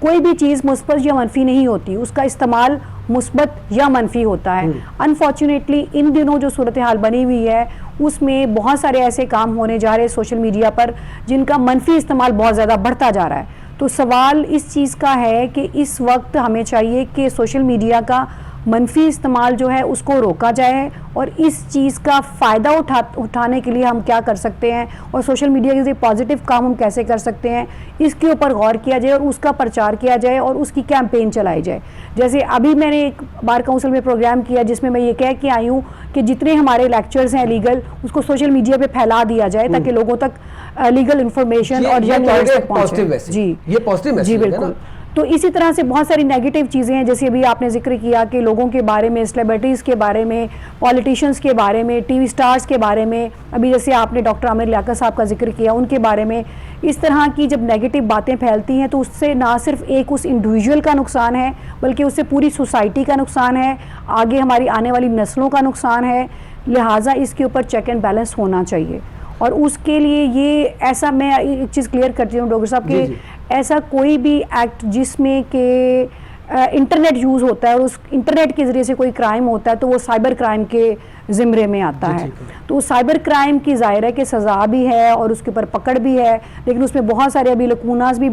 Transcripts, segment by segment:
کوئی بھی چیز مثبت یا منفی نہیں ہوتی, اس کا استعمال مثبت یا منفی ہوتا ہے. انفارچونیٹلی ان دنوں جو صورتحال بنی ہوئی ہے اس میں بہت سارے ایسے کام ہونے جا رہے ہیں سوشل میڈیا پر جن کا منفی استعمال بہت زیادہ بڑھتا جا رہا ہے. تو سوال اس چیز کا ہے کہ اس وقت ہمیں چاہیے کہ سوشل میڈیا کا منفی استعمال جو ہے اس کو روکا جائے, اور اس چیز کا فائدہ اٹھانے کے لیے ہم کیا کر سکتے ہیں اور سوشل میڈیا کے ذریعے پازیٹیو کام ہم کیسے کر سکتے ہیں, اس کے اوپر غور کیا جائے اور اس کا پرچار کیا جائے اور اس کی کیمپین چلائی جائے. جیسے ابھی میں نے ایک بار کونسل میں پروگرام کیا جس میں یہ کہہ کے آئی ہوں کہ جتنے ہمارے لیکچرز ہیں لیگل اس کو سوشل میڈیا پہ پھیلا دیا جائے تاکہ لوگوں تک لیگل انفارمیشن اور تک پہنچے. جی یہ پازیٹیو میسج جی بالکل. تو اسی طرح سے بہت ساری نیگیٹو چیزیں ہیں, جیسے ابھی آپ نے ذکر کیا کہ لوگوں کے بارے میں, سیلیبریٹیز کے بارے میں, پولیٹیشینز کے بارے میں, ٹی وی سٹارز کے بارے میں, ابھی جیسے آپ نے ڈاکٹر عامر لیاقت صاحب کا ذکر کیا ان کے بارے میں. اس طرح کی جب نیگیٹو باتیں پھیلتی ہیں تو اس سے نہ صرف ایک اس انڈیویجول کا نقصان ہے بلکہ اس سے پوری سوسائٹی کا نقصان ہے, آگے ہماری آنے والی نسلوں کا نقصان ہے. لہٰذا اس کے اوپر چیک اینڈ بیلنس ہونا چاہیے, اور اس کے لیے یہ ایسا, میں ایک چیز کلیئر کرتی ہوں ڈاکٹر صاحب کہ ایسا کوئی بھی ایکٹ جس میں کہ انٹرنیٹ یوز ہوتا ہے اور اس انٹرنیٹ کے ذریعے سے کوئی کرائم ہوتا ہے تو وہ سائبر کرائم کے زمرے میں آتا ہے. تو سائبر کرائم کی ظاہر ہے کہ سزا بھی ہے اور اس کے اوپر پکڑ بھی ہے, لیکن اس میں بہت سارے ابھی لکوناز بھی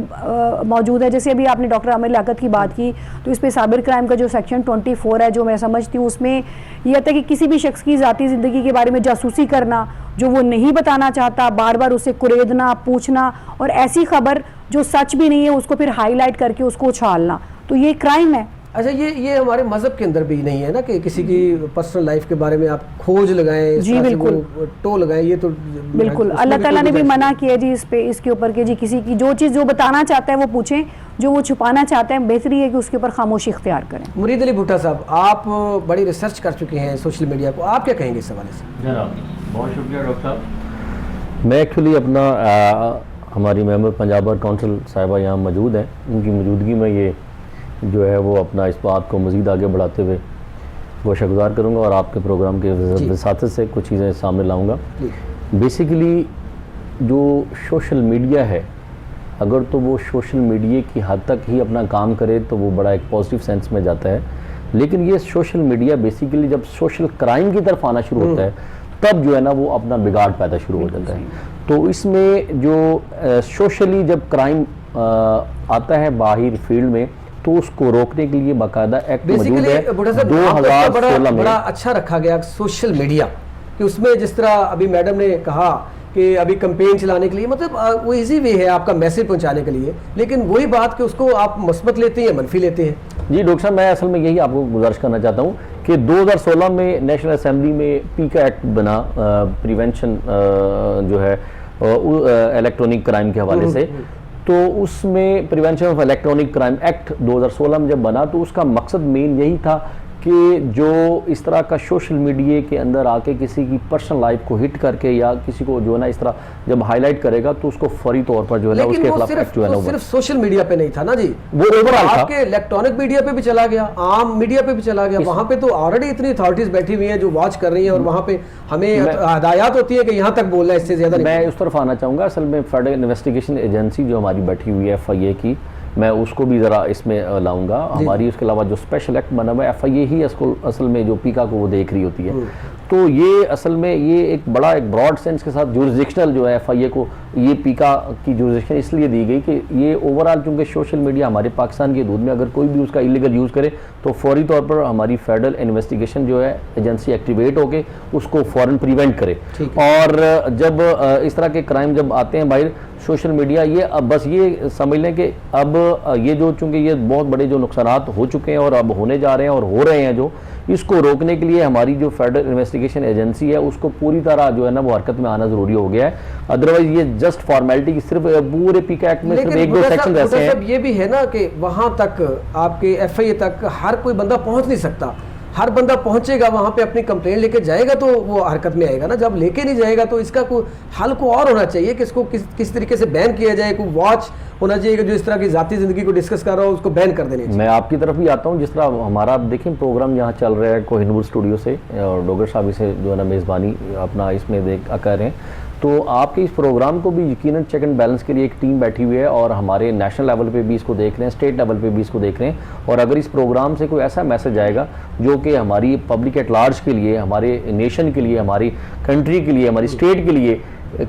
موجود ہے. جیسے ابھی آپ نے ڈاکٹر عامر لیاقت کی بات کی تو اس پہ سائبر کرائم کا جو سیکشن 24 ہے جو میں سمجھتی ہوں اس میں یہ آتا ہے کہ کسی بھی شخص کی ذاتی زندگی کے بارے میں جاسوسی کرنا جو وہ نہیں بتانا چاہتا, بار بار اسے کریدنا, پوچھنا, اور ایسی خبر جو سچ بھی نہیں ہے اس کو پھر ہائی لائٹ کر کے اس کو اچھالنا, تو یہ کرائم ہے. اچھا یہ ہمارے مذہب کے اندر بھی نہیں ہے نا کہ کسی کی پرسنل لائف کے بارے میں آپ کھوج لگائیں, جی بالکل ٹو لگائیں, یہ تو بالکل اللہ تعالیٰ نے بھی منع کیا جی اس پہ, اس کے اوپر کہ جی کسی کی جو چیز جو بتانا چاہتا ہے وہ پوچھیں, جو وہ چھپانا چاہتا ہے بہتری ہے کہ اس کے اوپر خاموشی اختیار کریں. مرید علی بھٹا صاحب, آپ بڑی ریسرچ کر چکے ہیں سوشل میڈیا کو, آپ کیا کہیں گے اس حوالے سے؟ جناب بہت شکریہ ڈاکٹر صاحب. میں ایکچولی اپنا ہماری ممبر پنجاب بار کونسل صاحبہ یہاں موجود ہیں, ان کی موجودگی میں یہ جو ہے وہ اپنا اس بات کو مزید آگے بڑھاتے ہوئے گوشہ گزار کروں گا اور آپ کے پروگرام کے وساطت سے کچھ چیزیں سامنے لاؤں گا. بیسیکلی جو سوشل میڈیا ہے اگر تو وہ سوشل میڈیا کی حد تک ہی اپنا کام کرے تو وہ بڑا ایک پازیٹیو سینس میں جاتا ہے, لیکن یہ سوشل میڈیا بیسیکلی جب سوشل کرائم کی طرف آنا شروع ہوتا ہے تب جو ہے نا وہ اپنا بگاڑ پیدا شروع ہو جاتا ہے. تو اس میں جو سوشلی جب کرائم آتا ہے باہر فیلڈ میں تو اس کو روکنے کے لیے باقاعدہ ایکٹ موجود ہے 2016 میں. بڑا اچھا رکھا گیا سوشل میڈیا کہ اس میں جس طرح ابھی میڈم نے کہا کہ ابھی کمپین چلانے کے لیے, مطلب وہ ایزی وے ہے آپ کا میسج پہنچانے کے لیے, لیکن وہی بات کہ اس کو آپ مثبت لیتے ہیں یا منفی لیتے ہیں. جی ڈاکٹر صاحب, میں اصل میں یہی آپ کو گزارش کرنا چاہتا ہوں کہ 2016 میں نیشنل اسمبلی میں پیکا ایکٹ بنا پریونشن جو ہے الیکٹرانک کرائم کے حوالے سے, تو اس میں prevention of electronic crime act 2016 میں جب بنا تو اس کا مقصد مین یہی تھا کہ جو اس طرح کا سوشل میڈیا کے اندر آ کے کسی کی پرسنل لائف کو ہٹ کر کے یا کسی کو جو ہے نا اس طرح جب ہائی لائٹ کرے گا تو اس کو فوری طور پر جو ہے نا اس کے خلاف ایکٹ جو ہے نا صرف سوشل میڈیا پہ نہیں تھا نا جی, وہ اوورآل تھا, آپ کے الیکٹرانک میڈیا پہ بھی چلا گیا, عام میڈیا پہ بھی چلا گیا. وہاں پہ تو آلریڈی اتنی اتھارٹیز بیٹھی ہوئی ہیں جو واچ کر رہی ہیں اور وہاں پہ ہمیں ہدایات ہوتی ہے کہ یہاں تک بولنا ہے, اس سے زیادہ نہیں. میں اس طرف آنا چاہوں گا. اصل میں فیڈرل انویسٹیگیشن ایجنسی جو ہماری بیٹھی ہوئی ہے FIA کی, میں اس کو بھی ذرا اس میں لاؤں گا. ہماری اس کے علاوہ جو اسپیشل ایکٹ بنا ہوا ہے FIA ہی اصل میں جو پیکا کو وہ دیکھ رہی ہوتی ہے. تو یہ اصل میں یہ ایک بڑا ایک براڈ سینس کے ساتھ جورسڈکشنل جو ہے FIA کو یہ پیکا کی جورسڈکشن اس لیے دی گئی کہ یہ اوورآل چونکہ سوشل میڈیا ہمارے پاکستان کی حدود میں اگر کوئی بھی اس کا ایلیگل یوز کرے تو فوری طور پر ہماری فیڈرل انویسٹیگیشن جو ہے ایجنسی ایکٹیویٹ ہو کے اس کو فوراً پریونٹ کرے. اور جب اس طرح کے کرائم جب آتے ہیں باہر سوشل میڈیا, یہ اب بس یہ سمجھ لیں کہ اب یہ جو چونکہ یہ بہت بڑے جو نقصانات ہو چکے ہیں اور اب ہونے جا رہے ہیں اور ہو رہے ہیں, جو اس کو روکنے کے لیے ہماری جو فیڈرل انویسٹیگیشن ایجنسی ہے اس کو پوری طرح جو ہے نا وہ حرکت میں آنا ضروری ہو گیا ہے. ادروائز یہ جسٹ فارمیلٹی کی صرف پورے پیکا ایکٹ میں صرف 1-2 سیکشن ایسے ہیں. یہ بھی ہے نا کہ وہاں تک آپ کے FIA تک ہر کوئی بندہ پہنچ نہیں سکتا. ہر بندہ پہنچے گا وہاں پہ اپنی کمپلین لے کے جائے گا تو وہ حرکت میں آئے گا نا. جب لے کے نہیں جائے گا تو اس کا کوئی حل کو اور ہونا چاہیے کہ اس کو کس طریقے سے بین کیا جائے. کوئی واچ ہونا چاہیے کہ جو اس طرح کی ذاتی زندگی کو ڈسکس کر رہا ہو اس کو بین کر دینے. میں آپ کی طرف بھی آتا ہوں. جس طرح ہمارا دیکھیں پروگرام یہاں چل رہا ہے کوہ نور اسٹوڈیو سے, اور ڈاکٹر صاحب سے جو ہے نا میزبانی اپنا اس میں کر رہے ہیں, تو آپ کے اس پروگرام کو بھی یقیناً چیک اینڈ بیلنس کے لیے ایک ٹیم بیٹھی ہوئی ہے اور ہمارے نیشنل لیول پہ بھی اس کو دیکھ رہے ہیں, اسٹیٹ لیول پہ بھی اس کو دیکھ رہے ہیں. اور اگر اس پروگرام سے کوئی ایسا میسج آئے گا جو کہ ہماری پبلک ایٹ لارج کے لیے, ہمارے نیشن کے لیے, ہماری کنٹری کے لیے, ہماری اسٹیٹ کے لیے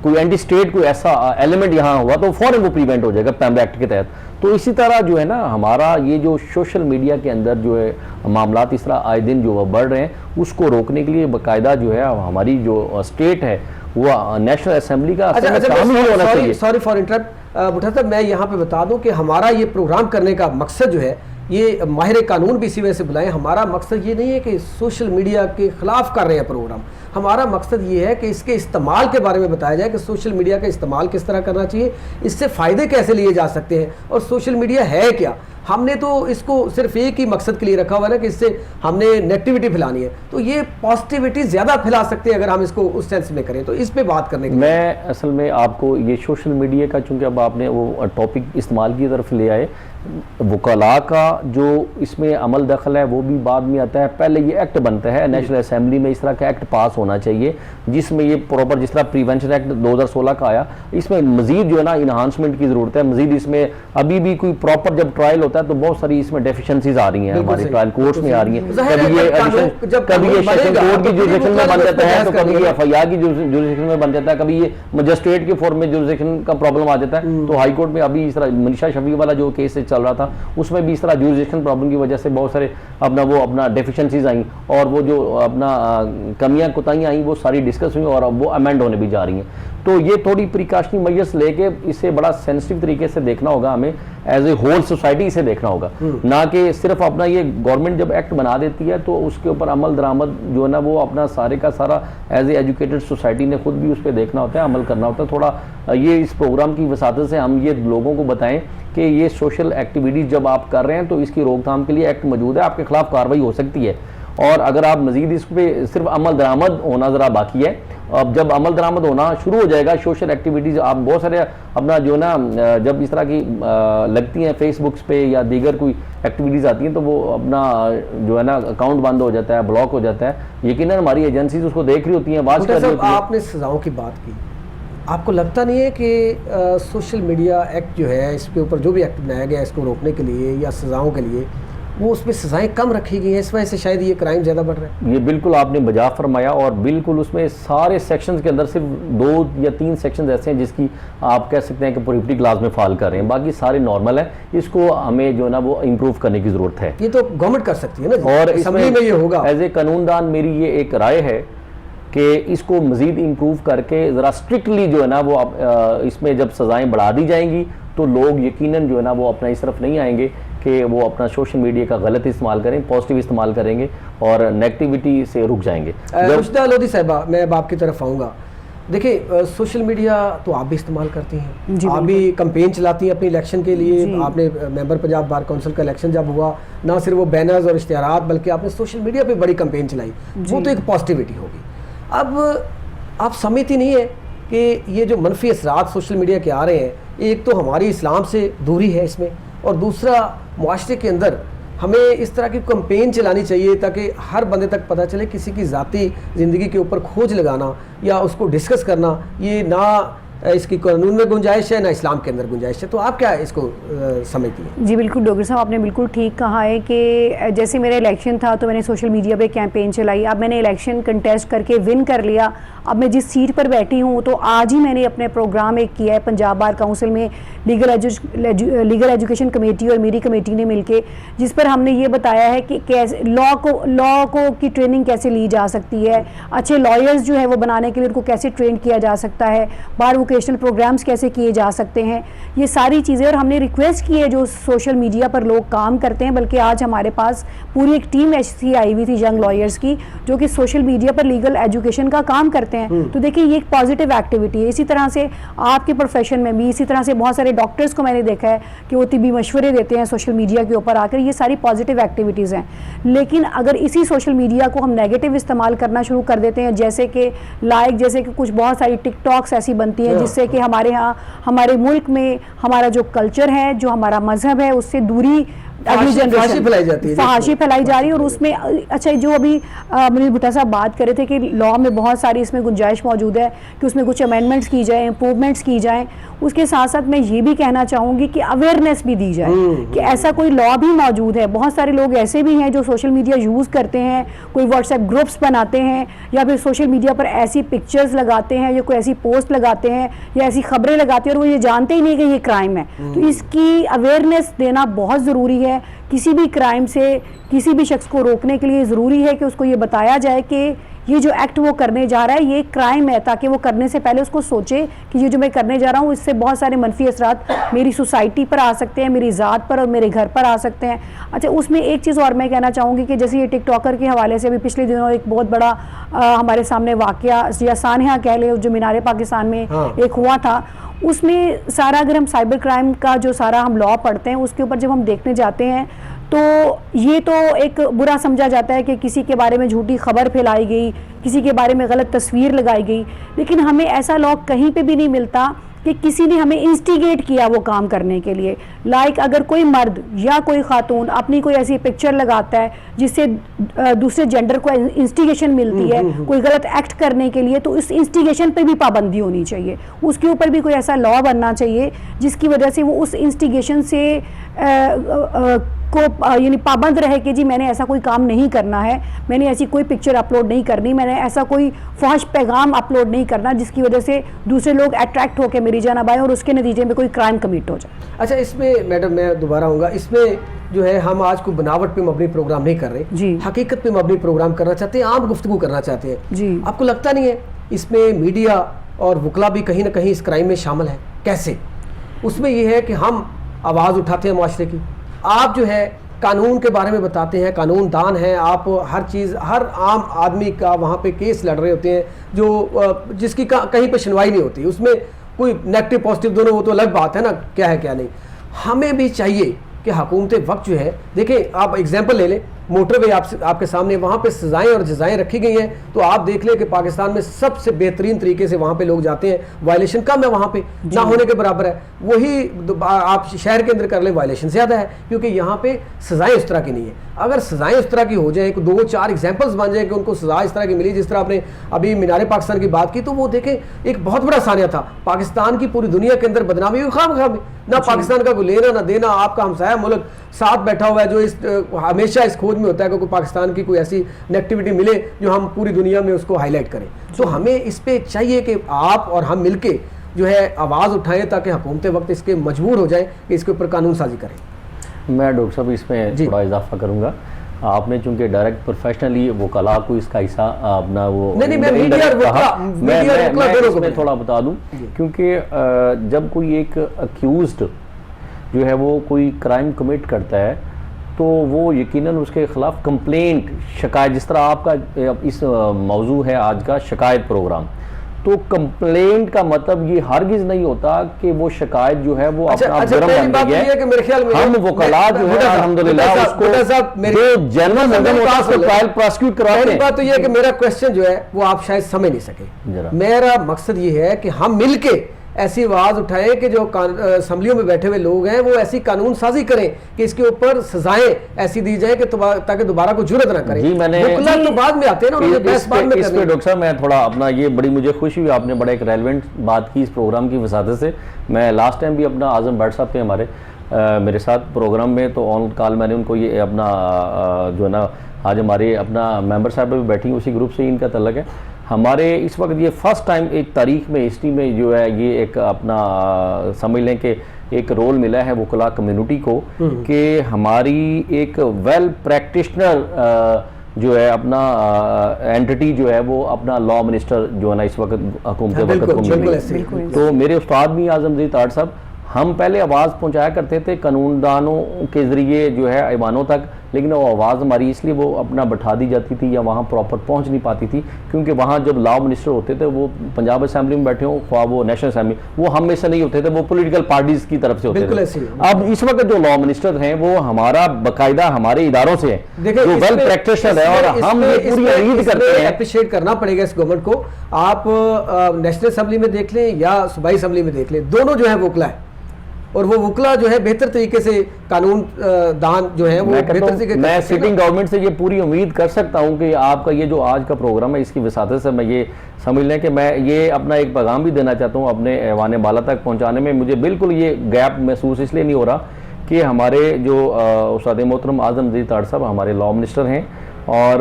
کوئی اینٹی اسٹیٹ کوئی ایسا ایلیمنٹ یہاں ہوا تو فوراً وہ پریونٹ ہو جائے گا پیمبا ایکٹ کے تحت. تو اسی طرح جو ہے نا ہمارا یہ جو سوشل میڈیا کے اندر جو ہے معاملات اس طرح آئے دن جو بڑھ رہے ہیں, اس کو روکنے کے لیے باقاعدہ جو ہے ہماری جو اسٹیٹ ہے وہ نیشنل اسمبلی کا کام ہی ہونا چاہیے. سوری فار انٹرپٹ بٹھا صاحب, میں یہاں پہ بتا دوں کہ ہمارا یہ پروگرام کرنے کا مقصد جو ہے, یہ ماہر قانون بھی اسی وجہ سے بلائیں, ہمارا مقصد یہ نہیں ہے کہ سوشل میڈیا کے خلاف کر رہے ہیں پروگرام. ہمارا مقصد یہ ہے کہ اس کے استعمال کے بارے میں بتایا جائے کہ سوشل میڈیا کا استعمال کس طرح کرنا چاہیے, اس سے فائدے کیسے لیے جا سکتے ہیں, اور سوشل میڈیا ہے کیا. ہم نے تو اس کو صرف ایک ہی مقصد کے لیے رکھا ہوا ہے کہ اس سے ہم نے نیگیٹیوٹی پھیلانی ہے, تو یہ پازیٹیوٹی زیادہ پھیلا سکتے ہیں اگر ہم اس کو اس سینس میں کریں. تو اس پہ بات کرنے کے میں اصل میں آپ کو یہ سوشل میڈیا کا, چونکہ اب آپ نے وہ ٹاپک استعمال کی طرف لے آئے, وکلاء کا جو اس میں عمل دخل ہے وہ بھی بعد میں آتا ہے. پہلے یہ ایکٹ بنتا ہے نیشنل اسمبلی میں, اس طرح کا ایکٹ پاس ہونا چاہیے جس میں یہ پراپر, جس طرح پریونشن ایکٹ 2016 کا آیا, اس میں مزید جو ہے نا انہانسمنٹ کی ضرورت ہے. مزید اس میں ابھی بھی کوئی پراپر جب ٹرائل ہوتا ہے تو بہت ساری اس میں ڈیفیشنسیز آ رہی ہیں, ہمارے ٹرائل کورٹس میں آ رہی ہیں. کبھی یہ سیشن کورٹ کی جوریسڈکشن میں بن جاتا ہے, تو کبھی یہ ایف آئی آر کی جوریسڈکشن میں بن جاتا ہے, کبھی یہ مجسٹریٹ کے فورم میں جوریسڈکشن کا پرابلم آ جاتا ہے. تو ہائی کورٹ میں ابھی اس طرح منیشا شفیع والا جو کیس چل رہا تھا اس میں بھی اس طرح جوریسڈکشن پرابلم کی وجہ سے بہت سارے اپنا ڈیفیشنسیز آئیں, اور وہ جو اپنا کمیاں کوتاہیاں آئیں وہ ساری ڈسکس ہوئی اور اب وہ امینڈ ہونے بھی جا رہی ہیں. تو یہ تھوڑی پریکاشنی میجرز لے کے اسے بڑا سینسٹیو طریقے سے دیکھنا ہوگا, ہمیں ایز اے ہول سوسائٹی اسے دیکھنا ہوگا, نہ کہ صرف اپنا یہ گورنمنٹ جب ایکٹ بنا دیتی ہے تو اس کے اوپر عمل درآمد جو ہے نا وہ اپنا سارے کا سارا ایز اے ایجوکیٹڈ سوسائٹی نے خود بھی اس پہ دیکھنا ہوتا ہے, عمل کرنا ہوتا ہے. تھوڑا یہ اس پروگرام کی وساطت سے ہم یہ لوگوں کو بتائیں کہ یہ سوشل ایکٹیویٹیز جب آپ کر رہے ہیں تو اس کی روک تھام کے لیے ایکٹ موجود ہے, آپ کے خلاف کارروائی ہو سکتی ہے. اور اگر آپ مزید اس پہ صرف عمل درآمد ہونا ذرا باقی ہے, اب جب عمل درآمد ہونا شروع ہو جائے گا سوشل ایکٹیویٹیز, آپ بہت سارے اپنا جو نا جب اس طرح کی لگتی ہیں فیس بکس پہ یا دیگر کوئی ایکٹیویٹیز آتی ہیں تو وہ اپنا جو ہے نا اکاؤنٹ بند ہو جاتا ہے, بلاک ہو جاتا ہے. یقیناً ہماری ایجنسیز اس کو دیکھ رہی ہوتی ہیں, بات کر رہی ہوتی ہیں. آپ نے سزاؤں کی بات کی, آپ کو لگتا نہیں ہے کہ سوشل میڈیا ایکٹ جو ہے, اس کے اوپر جو بھی ایکٹ بنایا گیا ہے اس کو روکنے کے لیے یا سزاؤں کے لیے, وہ اس میں سزائیں کم رکھی گئی ہیں, اس وجہ سے شاید یہ کرائم زیادہ بڑھ رہا ہے؟ یہ بالکل آپ نے بجا فرمایا, اور بالکل اس میں سارے سیکشنز کے اندر صرف 2 یا 3 سیکشنز ایسے ہیں جس کی آپ کہہ سکتے ہیں کہ پروہیبٹڈ کلاس میں فال کر رہے ہیں, باقی سارے نارمل ہیں. اس کو ہمیں جو ہے نا وہ امپروو کرنے کی ضرورت ہے. یہ تو گورنمنٹ کر سکتی ہے نا, اور اسمبلی میں یہ ہوگا. ایز اے قانون دان میری یہ ایک رائے ہے کہ اس کو مزید امپروو کر کے ذرا اسٹرکٹلی جو ہے نا وہ اس میں جب سزائیں بڑھا دی جائیں گی تو لوگ یقیناً جو ہے نا وہ اپنا اس طرف نہیں آئیں گے کہ وہ اپنا سوشل میڈیا کا غلط استعمال کریں, پازیٹیو استعمال کریں گے اور نیگیٹیوٹی سے رک جائیں گے. رشدہ لودھی صاحبہ, میں اب آپ کی طرف آؤں گا. دیکھیں سوشل میڈیا تو آپ بھی استعمال کرتی ہیں, آپ بھی کمپین چلاتی ہیں اپنی الیکشن کے لیے. آپ نے ممبر پنجاب بار کونسل کا الیکشن جب ہوا, نہ صرف وہ بینرز اور اشتہارات بلکہ آپ نے سوشل میڈیا پہ بڑی کمپین چلائی, وہ تو ایک پازیٹیوٹی ہوگی. اب آپ سمجھتی نہیں ہے کہ یہ جو منفی اثرات سوشل میڈیا کے آ رہے ہیں, ایک تو ہماری اسلام سے دوری ہے اس میں, اور دوسرا معاشرے کے اندر ہمیں اس طرح کی کمپین چلانی چاہیے تاکہ ہر بندے تک پتہ چلے. کسی کی ذاتی زندگی کے اوپر کھوج لگانا یا اس کو ڈسکس کرنا یہ نہ اس کی قانون میں گنجائش ہے نہ اسلام کے اندر گنجائش ہے. تو آپ کیا اس کو سمجھتی ہیں؟ جی بالکل ڈاکٹر صاحب, آپ نے بالکل ٹھیک کہا ہے کہ جیسے میرا الیکشن تھا تو میں نے سوشل میڈیا پہ کیمپین چلائی. اب میں نے الیکشن کنٹیسٹ کر کے ون کر لیا, اب میں جس سیٹ پر بیٹھی ہوں تو آج ہی میں نے اپنے پروگرام ایک کیا ہے پنجاب بار کونسل میں لیگل ایجوکیشن کمیٹی اور میری کمیٹی نے مل کے, جس پر ہم نے یہ بتایا ہے کہ کیسے لا کو کی ٹریننگ کیسے لی جا سکتی ہے, اچھے لائرز جو ہے وہ بنانے کے لیے ان کو کیسے ٹرین کیا جا سکتا ہے, بار ووکیشنل پروگرامز کیسے کیے جا سکتے ہیں, یہ ساری چیزیں. اور ہم نے ریکویسٹ کی ہے جو سوشل میڈیا پر لوگ کام کرتے ہیں, بلکہ آج ہمارے پاس پوری ایک ٹیم ایسی آئی ہوئی تھی ینگ لائرز کی جو کہ سوشل میڈیا پر لیگل ایجوکیشن کا کام کرتے ہیں. تو دیکھیں یہ ایک پازیٹیو ایکٹیویٹی ہے. اسی طرح سے آپ کے پروفیشن میں بھی, اسی طرح سے بہت سارے ڈاکٹرز کو میں نے دیکھا ہے کہ وہ طبی مشورے دیتے ہیں سوشل میڈیا کے اوپر آ کر. یہ ساری پازیٹیو ایکٹیویٹیز ہیں. لیکن اگر اسی سوشل میڈیا کو ہم نیگیٹو استعمال کرنا شروع کر دیتے ہیں, جیسے کہ کچھ بہت ساری ٹک ٹاکس ایسی بنتی ہیں جس سے کہ ہمارے ہاں ہمارے ملک میں ہمارا جو کلچر ہے, جو ہمارا مذہب ہے, اس سے دوری اگلی فحاشی پھیلائی جاتی ہے، فحاشی پھیلائی جا رہی ہے. اور اس میں اچھا جو ابھی منیر بھٹا صاحب بات کر رہے تھے کہ لا میں بہت ساری اس میں گنجائش موجود ہے کہ اس میں کچھ امینڈمنٹس کی جائیں, امپروومنٹس کی جائیں. اس کے ساتھ ساتھ میں یہ بھی کہنا چاہوں گی کہ اویئرنیس بھی دی جائے کہ ایسا کوئی لا بھی موجود ہے. بہت سارے لوگ ایسے بھی ہیں جو سوشل میڈیا یوز کرتے ہیں, کوئی واٹس ایپ گروپس بناتے ہیں یا پھر سوشل میڈیا پر ایسی پکچرز لگاتے ہیں یا کوئی ایسی پوسٹ لگاتے ہیں یا ایسی خبریں لگاتے ہیں اور وہ یہ جانتے ہی نہیں کہ یہ کرائم ہے. تو اس کی اویئرنیس دینا بہت ضروری ہے. کسی بھی کرائم سے کسی بھی شخص کو روکنے کے لیے ضروری ہے کہ اس کو یہ بتایا جائے کہ یہ جو ایکٹ وہ کرنے جا رہا ہے یہ کرائم ہے, تاکہ وہ کرنے سے پہلے اس کو سوچے کہ یہ جو میں کرنے جا رہا ہوں اس سے بہت سارے منفی اثرات میری سوسائٹی پر آ سکتے ہیں, میری ذات پر اور میرے گھر پر آ سکتے ہیں. اچھا اس میں ایک چیز اور میں کہنا چاہوں گی کہ جیسے یہ ٹک ٹاکر کے حوالے سے ابھی پچھلے دنوں ایک بہت بڑا ہمارے سامنے واقعہ یا سانحہ کہہ لیں جو مینار پاکستان میں ایک ہوا تھا, اس میں سارا اگر ہم سائبر کرائم کا جو سارا ہم لا پڑھتے ہیں اس کے اوپر جب ہم دیکھنے جاتے ہیں تو یہ تو ایک برا سمجھا جاتا ہے کہ کسی کے بارے میں جھوٹی خبر پھیلائی گئی, کسی کے بارے میں غلط تصویر لگائی گئی, لیکن ہمیں ایسا لا کہیں پہ بھی نہیں ملتا کہ کسی نے ہمیں انسٹیگیٹ کیا وہ کام کرنے کے لیے. لائک اگر کوئی مرد یا کوئی خاتون اپنی کوئی ایسی پکچر لگاتا ہے جس سے دوسرے جینڈر کو انسٹیگیشن ملتی ہے کوئی غلط ایکٹ کرنے کے لیے, تو اس انسٹیگیشن پہ بھی پابندی ہونی چاہیے. اس کے اوپر بھی کوئی ایسا لا بننا چاہیے جس کی وجہ سے وہ اس انسٹیگیشن سے کو یعنی پابند رہے کہ جی میں نے ایسا کوئی کام نہیں کرنا ہے, میں نے ایسی کوئی پکچر اپلوڈ نہیں کرنی, میں نے ایسا کوئی فحش پیغام اپلوڈ نہیں کرنا جس کی وجہ سے دوسرے لوگ اٹریکٹ ہو کے میری جانب آئیں اور اس کے نتیجے میں کوئی کرائم کمٹ ہو جائے. اچھا اس میں میڈم میں دوبارہ آؤں گا, اس میں جو ہے ہم آج کو بناوٹ پہ مبنی پروگرام نہیں کر رہے جی, حقیقت پہ مبنی پروگرام کرنا چاہتے ہیں, عام گفتگو کرنا چاہتے ہیں جی. آپ کو لگتا نہیں ہے اس میں میڈیا اور وکلا بھی کہیں نہ کہیں اس کرائم میں شامل ہے؟ کیسے؟ اس میں یہ ہے کہ ہم آواز اٹھاتے ہیں معاشرے کی, آپ جو ہے قانون کے بارے میں بتاتے ہیں, قانون دان ہیں آپ, ہر چیز ہر عام آدمی کا وہاں پہ کیس لڑ رہے ہوتے ہیں جو جس کی کہیں پہ سنوائی نہیں ہوتی, اس میں کوئی نیگیٹو پازیٹیو دونوں وہ تو الگ بات ہے نا, کیا ہے کیا نہیں. ہمیں بھی چاہیے کہ حکومت وقت جو ہے, دیکھیں آپ ایگزامپل لے لیں موٹر وے آپ کے سامنے, وہاں پہ سزائیں اور جزائیں رکھی گئی ہیں, تو آپ دیکھ لیں کہ پاکستان میں سب سے بہترین طریقے سے وہاں پہ لوگ جاتے ہیں, وائلیشن کم ہے وہاں پہ, نہ ہونے کے برابر ہے. وہی آپ شہر کے اندر کر لیں وائلیشن زیادہ ہے, کیونکہ یہاں پہ سزائیں اس طرح کی نہیں ہیں. اگر سزائیں اس طرح کی ہو جائیں, 2-4 ایگزامپلز بن جائیں کہ ان کو سزا اس طرح کی ملی, جس طرح آپ نے ابھی مینار پاکستان کی بات کی, تو وہ دیکھیں ایک بہت بڑا سانحہ تھا پاکستان کی پوری دنیا کے اندر بدنامی ہوئی خواہ میں, نہ پاکستان کا کوئی لینا نہ دینا, آپ کا ہمسایہ ملک ساتھ بیٹھا ہوا ہے جو ہمیشہ اس کھوج میں ہوتا ہے کہ کوئی پاکستان کی کوئی ایسی نیگیٹیوٹی ملے جو ہم پوری دنیا میں اس کو ہائی لائٹ کریں. تو ہمیں اس پہ چاہیے کہ آپ اور ہم مل کے جو ہے آواز اٹھائیں تاکہ حکومت وقت اس کے مجبور ہو جائیں کہ اس کے اوپر قانون سازی کریں. میں ڈاکٹر صاحب اس میں تھوڑا اضافہ کروں گا. آپ نے چونکہ ڈائریکٹ پروفیشنلی وکلاء کو اس کا حصہ اپنا وہ میں تھوڑا بتا دوں, کیونکہ جب کوئی ایک اکیوزڈ جو ہے وہ کوئی کرائم کمٹ کرتا ہے تو وہ یقیناً اس کے خلاف کمپلینٹ شکایت, جس طرح آپ کا اس موضوع ہے آج کا شکایت پروگرام, تو کمپلینٹ کا مطلب یہ ہرگز نہیں ہوتا کہ وہ شکایت جو ہے وہ اپنا جرم بن گئی ہے. ہم وکلاء جو ہے الحمدللہ اس کو جو جنرل مدن ہوتا ہے اس کو ٹرائل پراسیکیوٹ کراتے ہیں. بات تو یہ ہے کہ میرا کوشچن جو ہے وہ آپ شاید سمجھ نہیں سکے. میرا مقصد یہ ہے کہ ہم مل کے ایسی آواز اٹھائیں کہ جو اسمبلیوں میں بیٹھے ہوئے لوگ ہیں وہ ایسی قانون سازی کریں کہ اس کے اوپر سزائیں ایسی دی جائیں کہ تاکہ دوبارہ کو جرت نہ کریں. جی میں نے تو بعد میں آتے ہیں نا, اس پہ ڈاکٹر صاحب میں تھوڑا اپنا یہ بڑی مجھے خوشی ہوئی, آپ نے بڑا ایک ریلیونٹ بات کی اس پروگرام کی وساطت سے. میں لاسٹ ٹائم بھی اپنا اعظم بٹ صاحب تھے ہمارے میرے ساتھ پروگرام میں, تو آن کال میں نے ان کو یہ اپنا جو ہے نا آج ہمارے اپنا ممبر صاحب بھی بیٹھی ہیں اسی گروپ سے ان کا تعلق ہے. ہمارے اس وقت یہ فرسٹ ٹائم ایک تاریخ میں ہسٹری میں جو ہے یہ ایک اپنا سمجھ لیں کہ ایک رول ملا ہے وکلاء کمیونٹی کو کہ ہماری ایک ویل پریکٹیشنر جو ہے اپنا اینٹی جو ہے وہ اپنا لا منسٹر جو ہے نا اس وقت حکومت وقت کو ملی. تو میرے استاد بھی اعظم زی تاڑ صاحب, ہم پہلے آواز پہنچایا کرتے تھے قانون دانوں کے ذریعے جو ہے ایوانوں تک, لیکن وہ آواز ہماری اس لیے وہ اپنا بٹھا دی جاتی تھی یا وہاں پراپر پہنچ نہیں پاتی تھی, کیونکہ وہاں جب لا منسٹر ہوتے تھے وہ پنجاب اسمبلی میں بیٹھے ہوں خواہ وہ نیشنل اسمبلی, وہ ہم میں سے نہیں ہوتے تھے, وہ پولیٹیکل پارٹیز کی طرف سے ہوتے تھے. اب اس وقت جو لا منسٹر ہیں وہ ہمارا باقاعدہ ہمارے اداروں سے ہیں جو ویل پریکٹیشنر ہے, اور ہم یہ پوری امید کرتے ہیں. اپریشیٹ کرنا پڑے گا اس گورنمنٹ کو. آپ نیشنل اسمبلی میں دیکھ لیں یا صوبائی اسمبلی میں دیکھ لیں, دونوں جو ہے وکلا ہے, اور وہ وکلا جو ہے بہتر طریقے سے قانون دان جو ہے وہ بہتر سے میں سٹنگ گورنمنٹ سے یہ پوری امید کر سکتا ہوں کہ آپ کا یہ جو آج کا پروگرام ہے اس کی وساطت سے میں یہ سمجھ لیں کہ میں یہ اپنا ایک پیغام بھی دینا چاہتا ہوں اپنے ایوان بالا تک پہنچانے میں. مجھے بالکل یہ گیپ محسوس اس لیے نہیں ہو رہا کہ ہمارے جو استاد محترم اعظم نذیر تاڑ صاحب ہمارے لاء منسٹر ہیں اور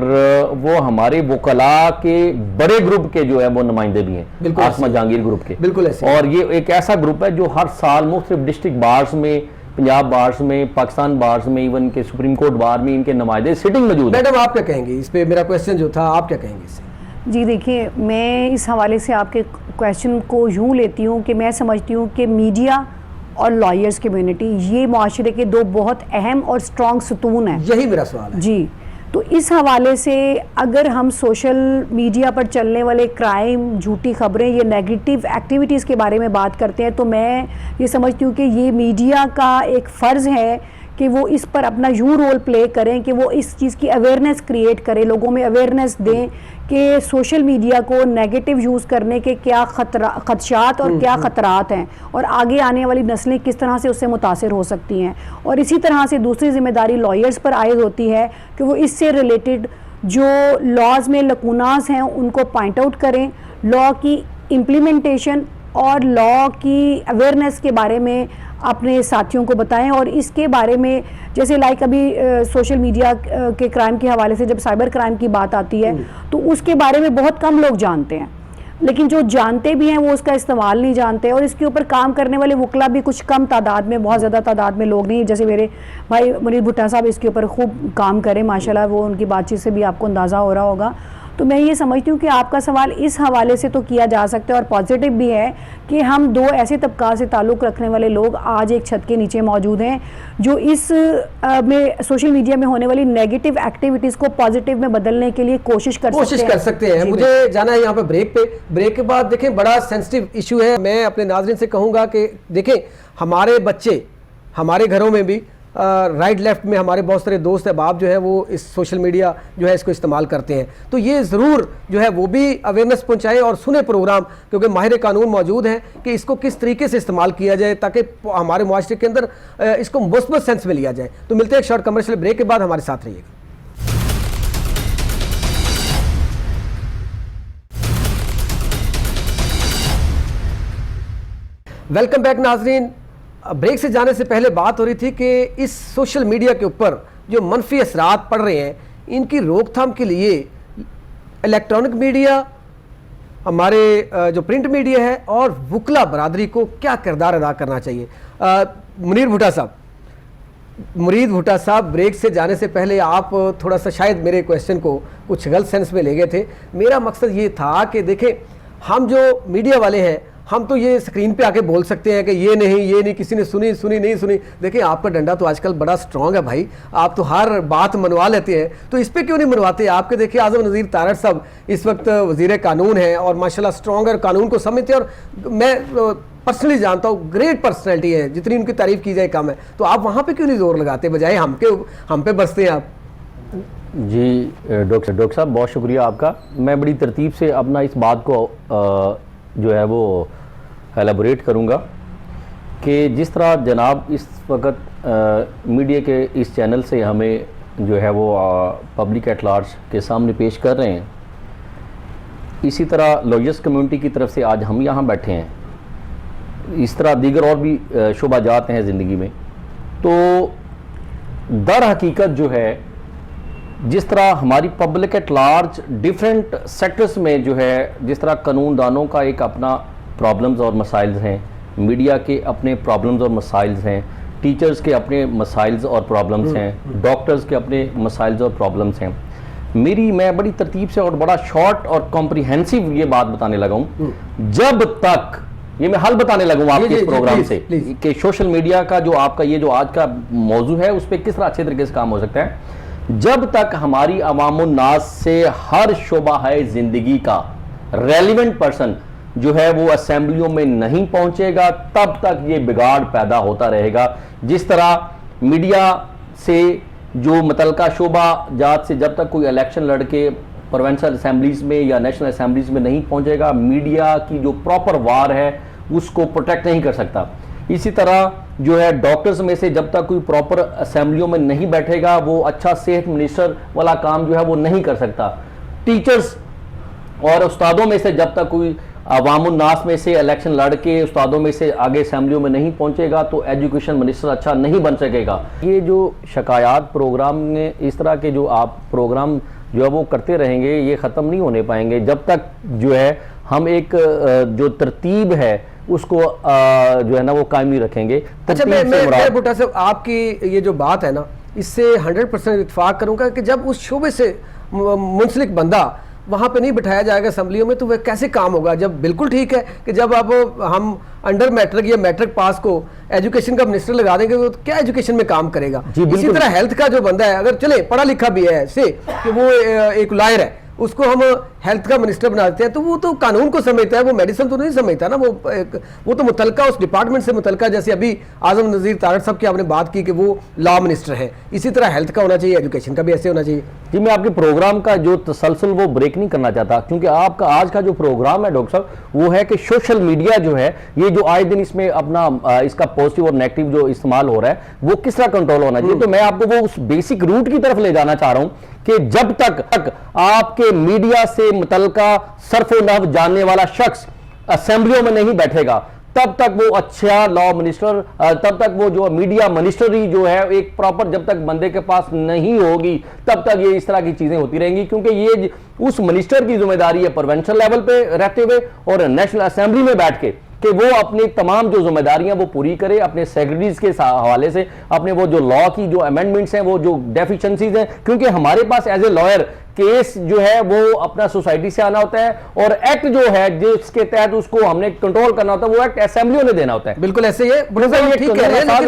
وہ ہمارے وکلاء کے بڑے گروپ کے جو ہے وہ نمائندے بھی ہیں, آسما جہانگیر گروپ کے. بالکل ایسے, اور یہ ایک ایسا گروپ ہے جو ہر سال مختلف ڈسٹرکٹ بارز میں, پنجاب بارز میں, پاکستان بارز میں, ایون کے سپریم کورٹ بار میں ان کے نمائندے سٹنگ موجود ہیں. میڈم آپ کیا کہیں گے اس پہ؟ میرا کویسچن جو تھا آپ کیا کہیں گے اس سے؟ جی دیکھیے, میں اس حوالے سے آپ کے کویسچن کو یوں لیتی ہوں کہ میں سمجھتی ہوں کہ میڈیا اور لائرز کمیونٹی یہ معاشرے کے دو بہت اہم اور سٹرونگ ستون ہیں. یہی میرا سوال ہے. جی, تو اس حوالے سے اگر ہم سوشل میڈیا پر چلنے والے کرائم, جھوٹی خبریں, یہ نیگیٹو ایکٹیویٹیز کے بارے میں بات کرتے ہیں, تو میں یہ سمجھتی ہوں کہ یہ میڈیا کا ایک فرض ہے کہ وہ اس پر اپنا یوں رول پلے کریں کہ وہ اس چیز کی اویئرنیس کریٹ کرے, لوگوں میں اویئرنیس دیں کہ سوشل میڈیا کو نیگیٹو یوز کرنے کے کیا خدشات اور کیا خطرات ہیں, اور آگے آنے والی نسلیں کس طرح سے اس سے متاثر ہو سکتی ہیں. اور اسی طرح سے دوسری ذمہ داری لائرز پر عائد ہوتی ہے کہ وہ اس سے ریلیٹڈ جو لاز میں لکوناز ہیں ان کو پوائنٹ آؤٹ کریں, لاء کی امپلیمنٹیشن اور لاء کی اویئرنیس کے بارے میں اپنے ساتھیوں کو بتائیں. اور اس کے بارے میں جیسے لائک ابھی سوشل میڈیا کے کرائم کے حوالے سے جب سائبر کرائم کی بات آتی ہے تو اس کے بارے میں بہت کم لوگ جانتے ہیں, لیکن جو جانتے بھی ہیں وہ اس کا استعمال نہیں جانتے, اور اس کے اوپر کام کرنے والے وکلا بھی کچھ کم تعداد میں, بہت زیادہ تعداد میں لوگ نہیں. جیسے میرے بھائی منیر بھٹا صاحب اس کے اوپر خوب کام کریں ماشاءاللہ, وہ ان کی بات چیت سے بھی آپ کو اندازہ ہو رہا ہوگا. تو میں یہ سمجھتی ہوں کہ آپ کا سوال اس حوالے سے تو کیا جا سکتا ہے, اور پازیٹیو بھی ہے کہ ہم دو ایسے طبقات سے تعلق رکھنے والے لوگ آج ایک چھت کے نیچے موجود ہیں جو اس میں سوشل میڈیا میں ہونے والی نیگیٹو ایکٹیویٹیز کو پازیٹیو میں بدلنے کے لیے کوشش کر سکتے ہیں. مجھے جانا ہے یہاں پہ بریک پہ. بریک کے بعد دیکھیں بڑا سینسٹیو ایشو ہے. میں اپنے ناظرین سے کہوں گا کہ دیکھیں ہمارے بچے ہمارے گھروں میں بھی رائٹ لیفٹ میں ہمارے بہت سارے دوست احباب جو ہے وہ اس سوشل میڈیا جو ہے اس کو استعمال کرتے ہیں, تو یہ ضرور جو ہے وہ بھی اویئرنیس پہنچائیں اور سنیں پروگرام, کیونکہ ماہر قانون موجود ہیں کہ اس کو کس طریقے سے استعمال کیا جائے تاکہ ہمارے معاشرے کے اندر اس کو مثبت سینس میں لیا جائے. تو ملتے ہیں ایک شارٹ کمرشل بریک کے بعد, ہمارے ساتھ رہیے گا. ویلکم بیک ناظرین. بریک سے جانے سے پہلے بات ہو رہی تھی کہ اس سوشل میڈیا کے اوپر جو منفی اثرات پڑ رہے ہیں ان کی روک تھام کے لیے الیکٹرانک میڈیا, ہمارے جو پرنٹ میڈیا ہے اور وکلا برادری کو کیا کردار ادا کرنا چاہیے. منیر بھٹا صاحب بریک سے جانے سے پہلے آپ تھوڑا سا شاید میرے کویسچن کو کچھ غلط سینس میں لے گئے تھے. میرا مقصد یہ تھا کہ دیکھیں ہم جو میڈیا والے ہیں ہم تو یہ اسکرین پہ آ کے بول سکتے ہیں کہ یہ نہیں کسی نے سنی نہیں سنی. دیکھیں آپ کا ڈنڈا تو آج کل بڑا سٹرونگ ہے بھائی, آپ تو ہر بات منوا لیتے ہیں, تو اس پہ کیوں نہیں منواتے؟ آپ کے دیکھیں اعظم نذیر تارڑ صاحب اس وقت وزیر قانون ہیں اور ماشاءاللہ سٹرونگ اور قانون کو سمجھتے ہیں, اور میں پرسنلی جانتا ہوں گریٹ پرسنالٹی ہے, جتنی ان کی تعریف کی جائے کم ہے. تو آپ وہاں پہ کیوں نہیں زور لگاتے بجائے ہم پہ برستے ہیں آپ؟ جی ڈاکٹر صاحب بہت شکریہ آپ کا. میں بڑی ترتیب سے اپنا اس بات کو جو ہے وہ ایلیبوریٹ کروں گا کہ جس طرح جناب اس وقت میڈیا کے اس چینل سے ہمیں جو ہے وہ پبلک ایٹ لارج کے سامنے پیش کر رہے ہیں, اسی طرح لائرز کمیونٹی کی طرف سے آج ہم یہاں بیٹھے ہیں, اس طرح دیگر اور بھی شعبہ جات ہیں زندگی میں. تو در حقیقت جو ہے جس طرح ہماری public at large different sectors میں جو ہے جس طرح قانون دانوں کا ایک اپنا پرابلمز اور مسائلز ہیں, میڈیا کے اپنے پرابلمز اور مسائلز ہیں, ٹیچرز کے اپنے مسائلز اور پرابلمز ہیں, ڈاکٹرز کے اپنے مسائلز اور پرابلمز ہیں. میں بڑی ترتیب سے اور بڑا شارٹ اور کمپریہنسو یہ بات بتانے لگا ہوں, جب تک یہ میں حل بتانے لگوں آپ کے اس پروگرام سے کہ سوشل میڈیا کا جو آپ کا یہ جو آج کا موضوع ہے اس پہ کس طرح اچھے طریقے سے کام ہو سکتا ہے. جب تک ہماری عوام الناس سے ہر شعبہ ہے زندگی کا ریلیونٹ پرسن جو ہے وہ اسمبلیوں میں نہیں پہنچے گا, تب تک یہ بگاڑ پیدا ہوتا رہے گا. جس طرح میڈیا سے جو متعلقہ شعبہ جات سے جب تک کوئی الیکشن لڑ کے پروونشل اسمبلیز میں یا نیشنل اسمبلیز میں نہیں پہنچے گا, میڈیا کی جو پراپر وار ہے اس کو پروٹیکٹ نہیں کر سکتا. اسی طرح جو ہے ڈاکٹرز میں سے جب تک کوئی پراپر اسمبلیوں میں نہیں بیٹھے گا وہ اچھا صحت منسٹر والا کام جو ہے وہ نہیں کر سکتا. ٹیچرز اور استادوں میں سے جب تک کوئی عوام الناس میں سے الیکشن لڑ کے استادوں میں سے آگے اسمبلیوں میں نہیں پہنچے گا تو ایجوکیشن منسٹر اچھا نہیں بن سکے گا. یہ جو شکایات پروگرام نے اس طرح کے جو آپ پروگرام جو ہے وہ کرتے رہیں گے یہ ختم نہیں ہونے پائیں گے جب تک جو ہے ہم ایک جو ترتیب ہے اس کو جو ہے نا وہ قائم نہیں رکھیں گے. اچھا میں بھٹا صاحب آپ کی یہ جو بات ہے نا اس سے 100% اتفاق کروں گا کہ جب اس شعبے سے منسلک بندہ وہاں پہ نہیں بٹھایا جائے گا اسمبلیوں میں تو وہ کیسے کام ہوگا. جب بالکل ٹھیک ہے کہ جب اب ہم انڈر میٹرک یا میٹرک پاس کو ایجوکیشن کا منسٹر لگا دیں گے تو کیا ایجوکیشن میں کام کرے گا. اسی طرح ہیلتھ کا جو بندہ ہے اگر چلے پڑھا لکھا بھی ہے سے کہ وہ ایک لائر ہے اس کو ہم ہیلتھ کا منسٹر بنا دیتے ہیں تو وہ تو قانون کو سمجھتا ہے وہ میڈیسن تو نہیں سمجھتا نا. وہ تو متعلقہ اس ڈپارٹمنٹ سے متعلقہ جیسے ابھی اعظم نذیر طارق صاحب کی آپ نے بات کی کہ وہ لا منسٹر ہے اسی طرح ہیلتھ کا ہونا چاہیے ایجوکیشن کا بھی ایسے ہونا چاہیے. جی میں آپ کے پروگرام کا جو تسلسل وہ بریک نہیں کرنا چاہتا کیونکہ آپ کا آج کا جو پروگرام ہے ڈاکٹر صاحب وہ ہے کہ سوشل میڈیا جو ہے یہ جو آئے دن اس میں اپنا اس کا پازیٹیو اور نیگیٹو جو استعمال ہو رہا ہے وہ کس طرح کنٹرول ہونا چاہیے. تو میں آپ کو وہ اس بیسک روٹ کی طرف لے جانا چاہ رہا ہوں کہ جب تک آپ کے میڈیا سے متعلقہ صرف و نحو جاننے والا شخص اسمبلیوں میں نہیں بیٹھے گا تب تک وہ اچھا لا منسٹر تب تک وہ جو میڈیا منسٹری جو ہے ایک پراپر جب تک بندے کے پاس نہیں ہوگی تب تک یہ اس طرح کی چیزیں ہوتی رہیں گی کیونکہ یہ اس منسٹر کی ذمہ داری ہے پروونشل لیول پہ رہتے ہوئے اور نیشنل اسمبلی میں بیٹھ کے کہ وہ اپنی تمام جو ذمہ داریاں وہ پوری کرے اپنے سیکرٹریز کے حوالے سے اپنے وہ جو لا کی جو امینڈمنٹس ہیں وہ جو ڈیفیشنسیز ہیں کیونکہ ہمارے پاس ایز اے لائر کیس جو ہے وہ اپنا سوسائٹی سے آنا ہوتا ہے اور ایکٹ جو ہے جس کے تحت اس کو ہم نے کنٹرول کرنا ہوتا ہے وہ ایکٹ اسمبلیوں نے دینا ہوتا ہے. بالکل ایسے یہ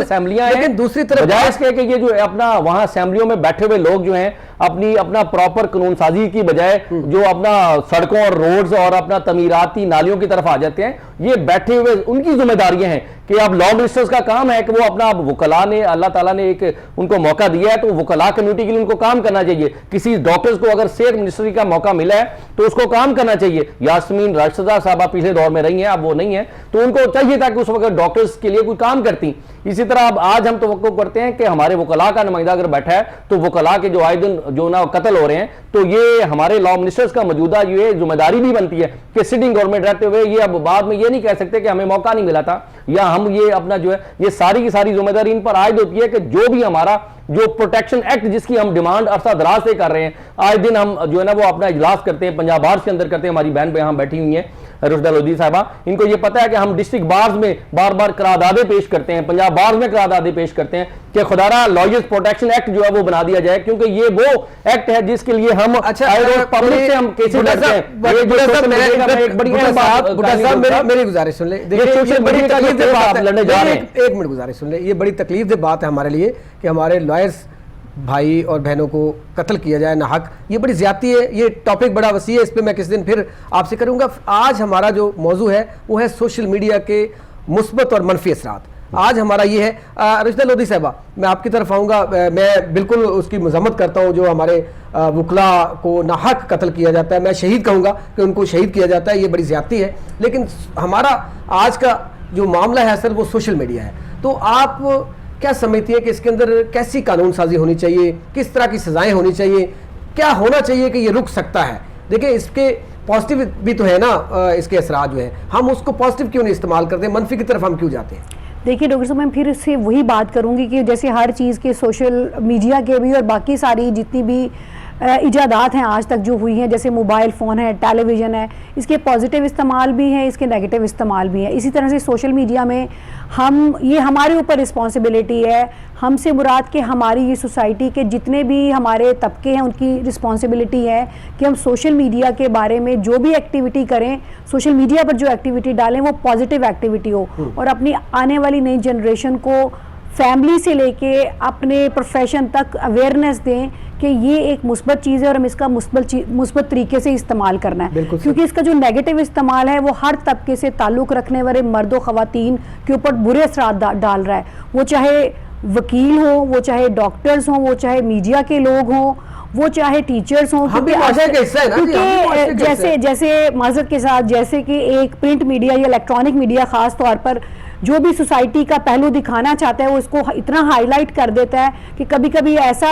اسمبلیاں ہیں دوسری طرف بجائے اس کے کہ یہ جو اپنا وہاں اسمبلیوں میں بیٹھے ہوئے لوگ جو ہیں اپنا پراپر قانون سازی کی بجائے جو اپنا سڑکوں اور روڈز اور اپنا تعمیراتی نالیوں کی طرف آ جاتے ہیں یہ بیٹھے ہوئے ان کی ذمہ داریاں ہیں کہ اب لا منسٹرز کا کام ہے کہ وہ اپنا وکلاء نے اللہ تعالیٰ نے ایک ان کو موقع دیا ہے تو وکلاء کمیونٹی کے لیے ان کو کام کرنا چاہیے. کسی ڈاکٹرز کو اگر صحت منسٹری کا موقع ملا ہے تو اس کو کام کرنا چاہیے. یاسمین راشدہ صاحبہ پچھلے دور میں رہی ہیں اب وہ نہیں ہیں تو ان کو چاہیے تھا کہ اس وقت ڈاکٹرز کے لیے کوئی کام کرتی. اسی طرح اب آج ہم توقع کرتے ہیں کہ ہمارے وکلاء کا نمائندہ اگر بیٹھا ہے تو وکلاء کے جو آئے دن جو نا قتل ہو رہے ہیں تو یہ ہمارے لا منسٹرز کا موجودہ یہ ذمہ داری بھی بنتی ہے کہ سٹنگ گورنمنٹ رہتے ہوئے یہ اب بعد میں یہ نہیں کہہ سکتے کہ ہمیں موقع نہیں ملا تھا یا ہم یہ اپنا جو ہے یہ ساری کی ساری ذمہ داری ان پر عائد ہوتی ہے کہ جو بھی ہمارا جو پروٹیکشن ایکٹ جس کی ہم ڈیمانڈ عرصہ دراز سے کر رہے ہیں آج دن ہم جو ہے نا وہ اپنا اجلاس کرتے ہیں پنجاب بارز کے اندر کرتے ہیں. ہماری بہن پہ یہاں بیٹھی ہوئی ہیں رشدہ لودھی صاحبہ ان کو یہ پتہ ہے کہ ہم ڈسٹرکٹ بارز میں بار بار قراردادیں پیش کرتے ہیں پنجاب بارز میں قراردادیں پیش کرتے ہیں کہ خدارہ لائرز پروٹیکشن ایکٹ جو ہے وہ بنا دیا جائے کیونکہ یہ وہ ایکٹ ہے جس کے لیے ہم پبلک سے ہم کیسز کرتے ہیں. میری گزارش سن لیں ایک منٹ گزارش سن لیں یہ بڑی تکلیف دہ بات ہے ہمارے لیے کہ ہمارے لائرز بھائی اور بہنوں کو قتل کیا جائے ناحق. یہ بڑی زیادتی ہے یہ ٹاپک بڑا وسیع ہے اس پہ میں کس دن پھر آپ سے کروں گا. آج ہمارا جو موضوع ہے وہ ہے سوشل میڈیا کے مثبت اور منفی اثرات. آج ہمارا یہ ہے رشدہ لودھی صاحبہ میں آپ کی طرف آؤں گا. میں بالکل اس کی مذمت کرتا ہوں جو ہمارے وکلاء کو ناحق قتل کیا جاتا ہے. میں شہید کہوں گا کہ ان کو شہید کیا جاتا ہے یہ بڑی زیادتی ہے لیکن ہمارا آج کا جو معاملہ ہے اصل وہ سوشل میڈیا ہے. تو آپ کیا سمجھتی ہیں کہ اس کے اندر کیسی قانون سازی ہونی چاہیے کس طرح کی سزائیں ہونی چاہیے کیا ہونا چاہیے کہ یہ رک سکتا ہے. دیکھیں اس کے پازیٹیو بھی تو ہے نا اس کے اثرات جو ہیں ہم اس کو پازیٹیو کیوں نہیں استعمال کرتے منفی کی طرف ہم کیوں جاتے ہیں. دیکھیے ڈاکٹر صاحب میں پھر سے وہی بات کروں گی کہ جیسے ہر چیز کے سوشل میڈیا کے بھی اور باقی ساری جتنی بھی ایجادات ہیں آج تک جو ہوئی ہیں جیسے موبائل فون ہے ٹیلی ویژن ہے اس کے پازیٹیو استعمال بھی ہیں اس کے نیگیٹو استعمال بھی ہیں. اسی طرح سے سوشل میڈیا میں یہ ہمارے اوپر رسپانسبلٹی ہے. ہم سے مراد کہ ہماری یہ سوسائٹی کے جتنے بھی ہمارے طبقے ہیں ان کی رسپانسبلٹی ہے کہ ہم سوشل میڈیا کے بارے میں جو بھی ایکٹیویٹی کریں سوشل میڈیا پر جو ایکٹیویٹی ڈالیں وہ پازیٹیو ایکٹیویٹی ہو اور اپنی آنے والی نئی جنریشن کو فیملی سے لے کے اپنے پروفیشن تک اویئرنیس دیں کہ یہ ایک مثبت چیز ہے اور ہم اس کا مثبت طریقے سے استعمال کرنا ہے کیونکہ اس کا جو نیگیٹو استعمال ہے وہ ہر طبقے سے تعلق رکھنے والے مرد و خواتین کے اوپر برے اثرات ڈال رہا ہے. وہ چاہے وکیل ہوں وہ چاہے ڈاکٹرز ہوں وہ چاہے میڈیا کے لوگ ہوں وہ چاہے ٹیچرز ہوں کیونکہ جیسے معذرت کے ساتھ جیسے کہ ایک پرنٹ میڈیا یا الیکٹرانک میڈیا خاص طور پر جو بھی سوسائٹی کا پہلو دکھانا چاہتا ہے وہ اس کو اتنا ہائی لائٹ کر دیتا ہے کہ کبھی کبھی ایسا